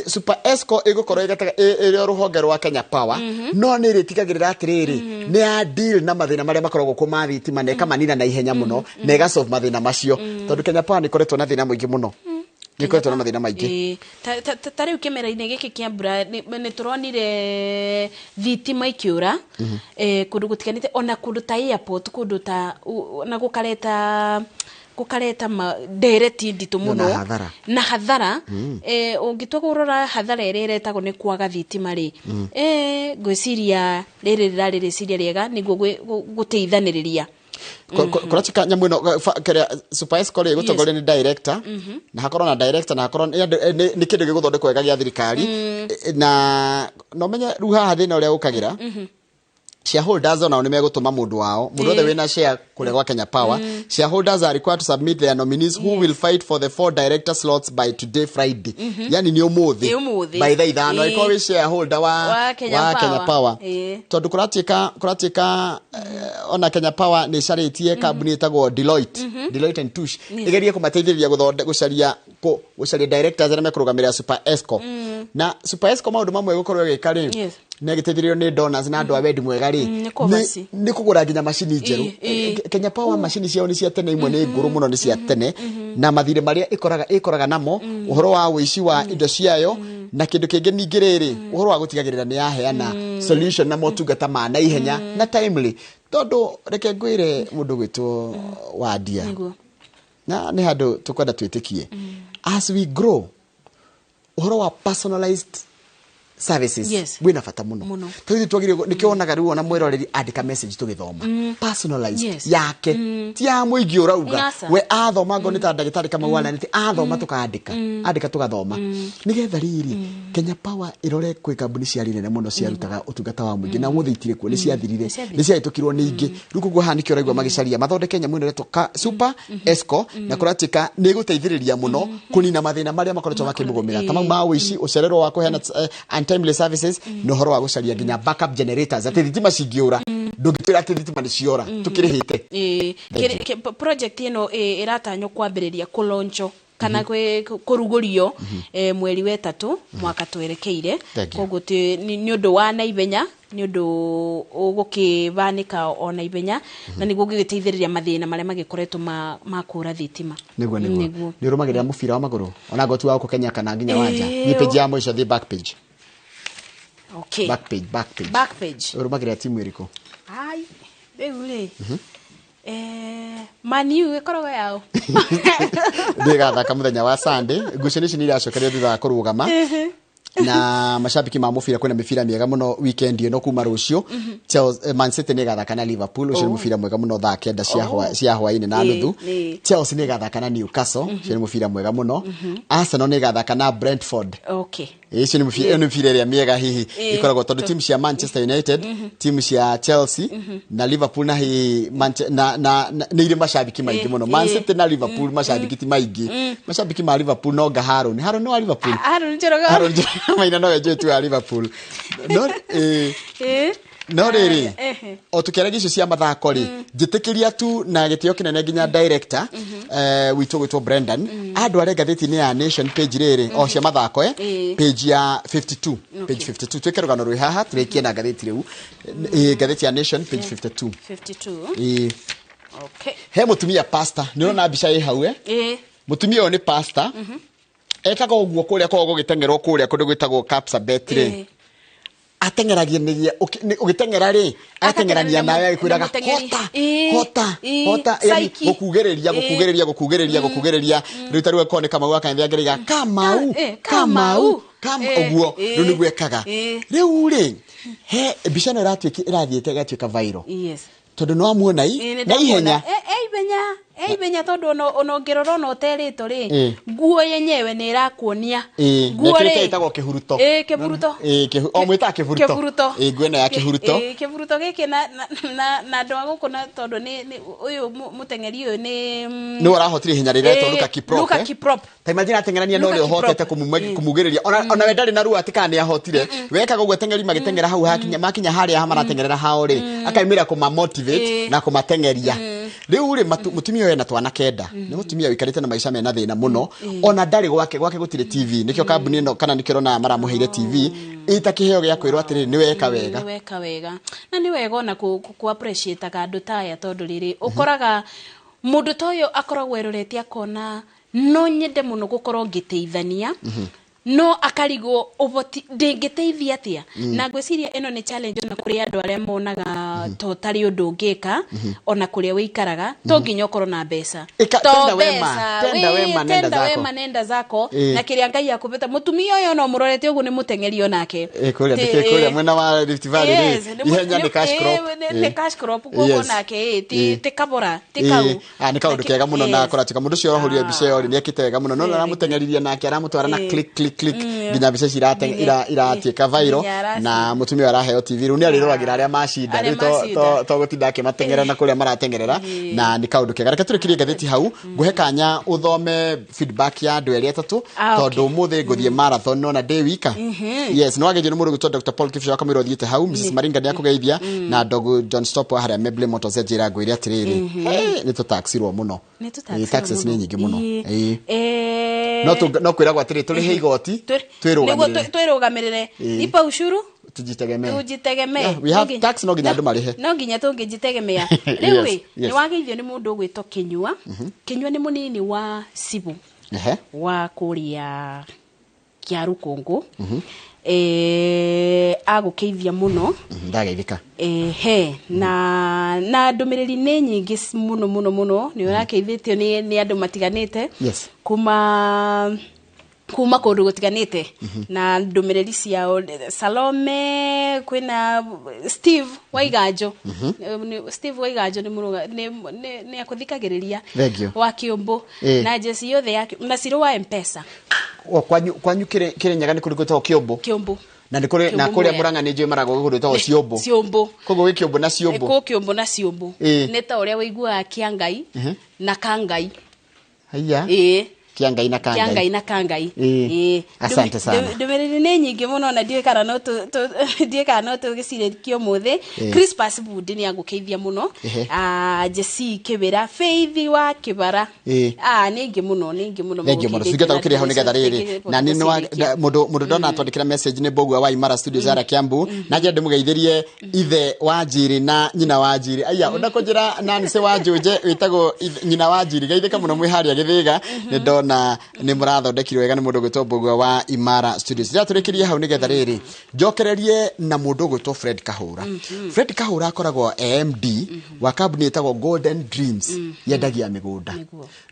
Super Esco igukorwo iri ruhonge rwa Kenya Power no ni ritigagirira atiriri ni ya deal na mathina maria makoragwo kuma thitima na ikamanina na ihenya muno na igasolve mathina macio tondu Kenya Power ni koretwo na thina mwingi muno ni koretwo na mathina maingi tari ukemera-ini giki kia mbura ni turonire thitima ikiura kundu gutiganite ona kundu ta airport kundu ta na gukareta direct nditu muno na hathara ungitwa kurora hathara ire iretagwo ni kwaga thitima ri gwiciria riri riciria riega niguo guteithaniriria kuratika nyamu ino Super Esco ri gutongoria ni director na hakorwo na director na hakorwo ni kindu giguthondekwo wega gia thirikari na no menye ru haha thina uria ukagira shareholders ona ni megutuma mundu wao mundu othe wina share kule kwa Kenya Power shareholders are required to submit their nominees who will fight for the 4 director slots by today Friday yani ni umuthi by the ithano iko we shareholder wa Kenya Power tondu kuratika ona Kenya Power ni caritie kambuni itagwo Deloitte and Touche igerie kumateithĩrĩria gucaria directors arĩa mekurugamĩrĩra Super Esco na Super Esco maundu mamwe gukorwo gĩkari ne giteithirio ni donors na andu a wendi mwega ri ni kugura nginya macini njeru Kenya Power macini ciao ni cia tene imwe ni nguru muno ni cia tene na mathire maria ikoraga namo uhoro wa wici wa indo ciayo na kindu kingi ningiriri uhoro wa gutigagirira ni yaheana solution na motungata ma na ihenya na timely tondu reke ngwire mundu gwitwo Wandia na ni handu tukwenda twitikie as we grow uhoro wa personalized services wina fata muno tuthi twagire nikionaga riu ona mwiroreri andika message tugithoma personalized yake ti ya muingi urauga we athoma ngo ni ta ndagitari kama wana ni athoma tukandika andika tugathoma nigetha riri Kenya Power irore kwi kambuni cia rinene muno cia rutaga utungata wa muingi na muthi itire ku ni cia thirire ni cia itukirwo ni ingi riu kugo hanikio raigwa magicaria mathondeke Kenya mwene reto Super Esco na kuratika ni guteithiriria muno kunina mathina maria makoretwo makimugumira tamau ma wici ucerero wa kuheana timely services no horo wa gucaria nginya backup generators ati thitima cingiura ndungitira ati thitima ni ciora tukirihite project ino iratanyo kwambiriria kuloncho kana kurugurio mweri wa 3 mwaka twerekeire koguo ni undu wa naibenya ni undu ugukivanika ona ibenya na niguo gigiteithiriria mathina maria magikoretwo makura thitima niguo ni urumagirira mubira wa maguru ona gotu wa Kenya kana nginya Wanja ni page ya mwisho the back page back page urumagirira timu iriko ai beule Mani ikorogo yao ndigathaka muthenya wa Sunday ngucanio ici ni iracokerio thutha wa kurugama na mashabiki ma mufira kwena mifira miega muno weekend ino kuma rucio Chelsea Man City ni gathaka na Liverpool ucio mufira mwega muno thaa kenda cia hwaini na nuthu Chelsea ni gathaka na Newcastle ucio ni mufira mwega muno Arsenal ni gathaka na Brentford icio ni mufira ria miega hihi ikoragwo tondu timu cia Manchester United timu cia Chelsea na Liverpool na ni ire mashabiki maingi muno Man City na Liverpool mashabiki ti maingi mashabiki ma Liverpool no Harun no Liverpool Harun maina no eje tu a Liverpool no riri o tukera gicio cia mathako ri njitikiria tu na gitio kinene nginya director witwo Brendan andu are gatheti ni ya Nation page riri o cia mathako page ya 52 tweke rugano rwi haha turekie na gatheti riu gatheti ya Nation page 52 he mutumia pastor ni ona mbica i hau mutumia o ni pastor ekaga uguo kuria kogo gitengerwo kuria kundu gwitagwo Kapsabet ri atengeragia ugitengera ri atengerania nawe akwiraga hota yani gukugeriria riu taru ko ne kama waka nthia kamau uguo riu ni gwekaga riu ri he bishano irathiete gatwika viral tondu no amuona na ihenya menya tondu ono ngirora no terito ri nguo yenyewe ni irakuonia nguo ri itagwo kihuruto kihuruto o mwita kihuruto nguo na ya kihuruto kihuruto giki na ndo guku na tondu ni uyu mutengeri uyu ni urahotire hinya riretwo Luka Kiprop ta imagine atengerania no ri hotete kumugiriria ona we ndari na ruo atika ni ahotire wekaga uguo tengeri magitengera hau makinya haria maratengerera hao ri akaimira kuma motivate na kumatengeria riu ri mutumia uyu na twana kenda ni mutumia wikarite na maisha mena thina muno ona ndari gwake gutire TV nikio kambuni no kana nikiro na maramuheire TV itakiheo gya kwirwa atiri ni weka wega na ni wega ona ku appreciate andu taya tondu riri ukoraga mundu toyo akoragwo erorete akona no nyende muno gukorwo ngiteithania no akarigo oboti ndingiteithia atia na gwiciria eno ni challenge na kuri andu aria monaga to tari undu ngika ona kuria wikaraga to nginya ukorwo na mbeca to tenda wema nenda zako na kiria ngai akubeta mutumia uyo no murorete ugu ni mutengeri onake kuria mwena wa Rift Valley ihenya ni cash crop ni cash crop kugo nake ti kabora ti kau ni kaundu kega muno na koratika mundu cio rohuria bice yori ni ekite wega muno no aramutengeriria nake aramutwara na click ginya bice iratieka viral na mutumia araheo TV ru ni ariruragira aria mashinda to gutinda akimatengera na kuria maratengerera na ni kaundu kega reke turikirie gatheti hau nguhe kanya uthome feedback ya andu eri atatu tondu muthi nguthie marathon no na day wika yes no ageje ni mundu gutwa Dr Paul Kifshaw kamiro thiete hau Mrs Maringa ni akugeithia na dogo John Stop haria Meble Motors ejira ngwiri atiriri ni tutaxirwo muno ni taxes ni nyingi muno no kwira gwa atiri turi he igoti twirugamirire ipa ushuru tujitegemea we have tax no ginya andu marihe no ginya tungijitegemea riu ni wageithio ni mundu gwito Kinyua ni munini wa Sibu wa kuria Kiaru Kongo agukeithia muno ndageithika na ndumiriri ni nyingi muno ni urakeithitio ni andu matiganite kuma kundu gutiganite na ndumiriri ciao Salome kwina Steve Waiganjo Steve Waiganjo ni muruga ni akuthikagiriria wa Kiumbu na jesi yothe yake na siro wa M-Pesa kwanyu kire nyaga ni kurigutwa Kiumbu na nikore na kuria Murang'a ni nje marago gurutwa Ciumbu kogo wi Kiumbu na Ciumbu ni ta uria wigua Kiangai na Kangai haya Kiangai na Kangai asante sana ndumiriri ni nyingi muno na ndiekara no tu gicire kio muthi Crispus Budi ni agukeithia muno Jesse Kibira Faith wa Kibara ni ngi muno thank you sugeta ukiria ho nigetha riri na ni mundu ndona atwandikira message ni Bogu wa Imara Studios ara Kiambu na je ndimugeithirie ithe wa Njiri na nyina wa Njiri aya undakonjira nani se wa Njuje witago nyina wa Njiri geithika muno mwiharia githiga ni ndona ni murathondekirwe wega ni mundu gwitwo Bogu wa Imara Studios ja turikirie hau nigetha riri njokererie na mundu gwitwo Fred Kahura Fred Kahura akoragwo MD wa kambuni itagwo Golden Dreams yendagia migunda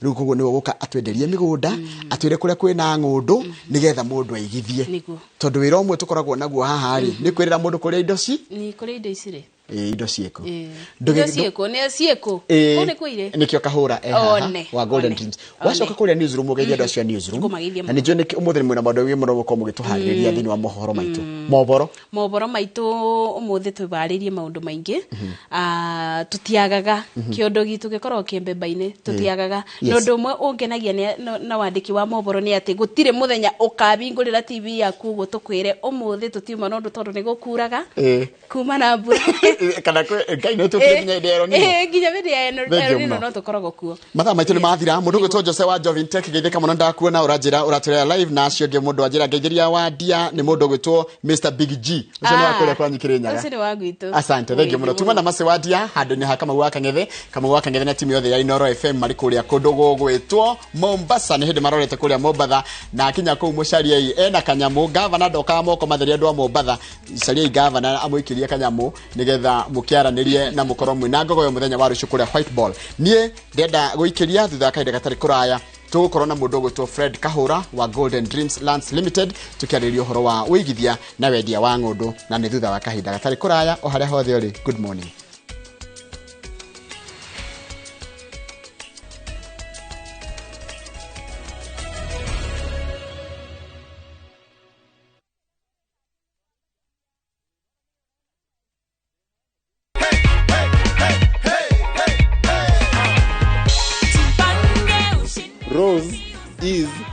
riu koguo ni guka atwenderie migunda atwire kuria kwina ngundu nigetha mundu aigithie tondu wira umwe tukoragwo naguo haha ri ni kwirira mundu kuria indo ni kuria indo icire indo cieko ne cieko kone kuire nikio Kahura wa Golden Dreams wacoka kuria newsroom ugeithia andu acio newsroom na ni njone umuthi mwina maundu wi muno gukorwo mugituhariria thini wa mohoro maitu mohoro maitu umuthi twibaririe maundu maingi tutiagaga kiondo gitu gikorwo kiembemba-ini tutiagaga nondu umwe ungenagia na wandiki wa mohoro ni ati gutire muthenya ukabingurira TV yaku gutukwire umuthi tutiuma nondu tondu ni gukuraga kuma na mbura kana ngai no tukire nginya ndero ni nginya ndero ni no tukoragwo kuo matha maitu ni mathira mundu gwitwo Jose wa Jovin Tech geithika muno ndakuona urajira uraturera live na acio nge mundu ajira ngeithiria Wandia ni mundu gwitwo Mr Big G ucio ni wakore kwa nyikire nyaga ucio ni wa gwitu asante thank you muno tuma na mase Wandia handu ni hakama waka ngethe na timu yothe ya Inooro FM mari kuria kundu gwitwo Mombasa ni hindi marorete kuria Mombasa na kinya ku mucaria ena kanyamu governor ndoka moko matheria andu a Mombasa caria governor amuikirie kanyamu nigetha mukiaranirie na mukorwo mwina ngogoyo muthenya wa rucio kuria white ball nie ndenda guikiria thutha kaida gatari kuraya tugukorwo na mundu gwitwo Fred Kahura wa Golden Dreams Lands Limited tukiariria uhoro wa uigithia na wendia wa ngundu na ni thutha wa kahinda gatari kuraya o haria hothe uri good morning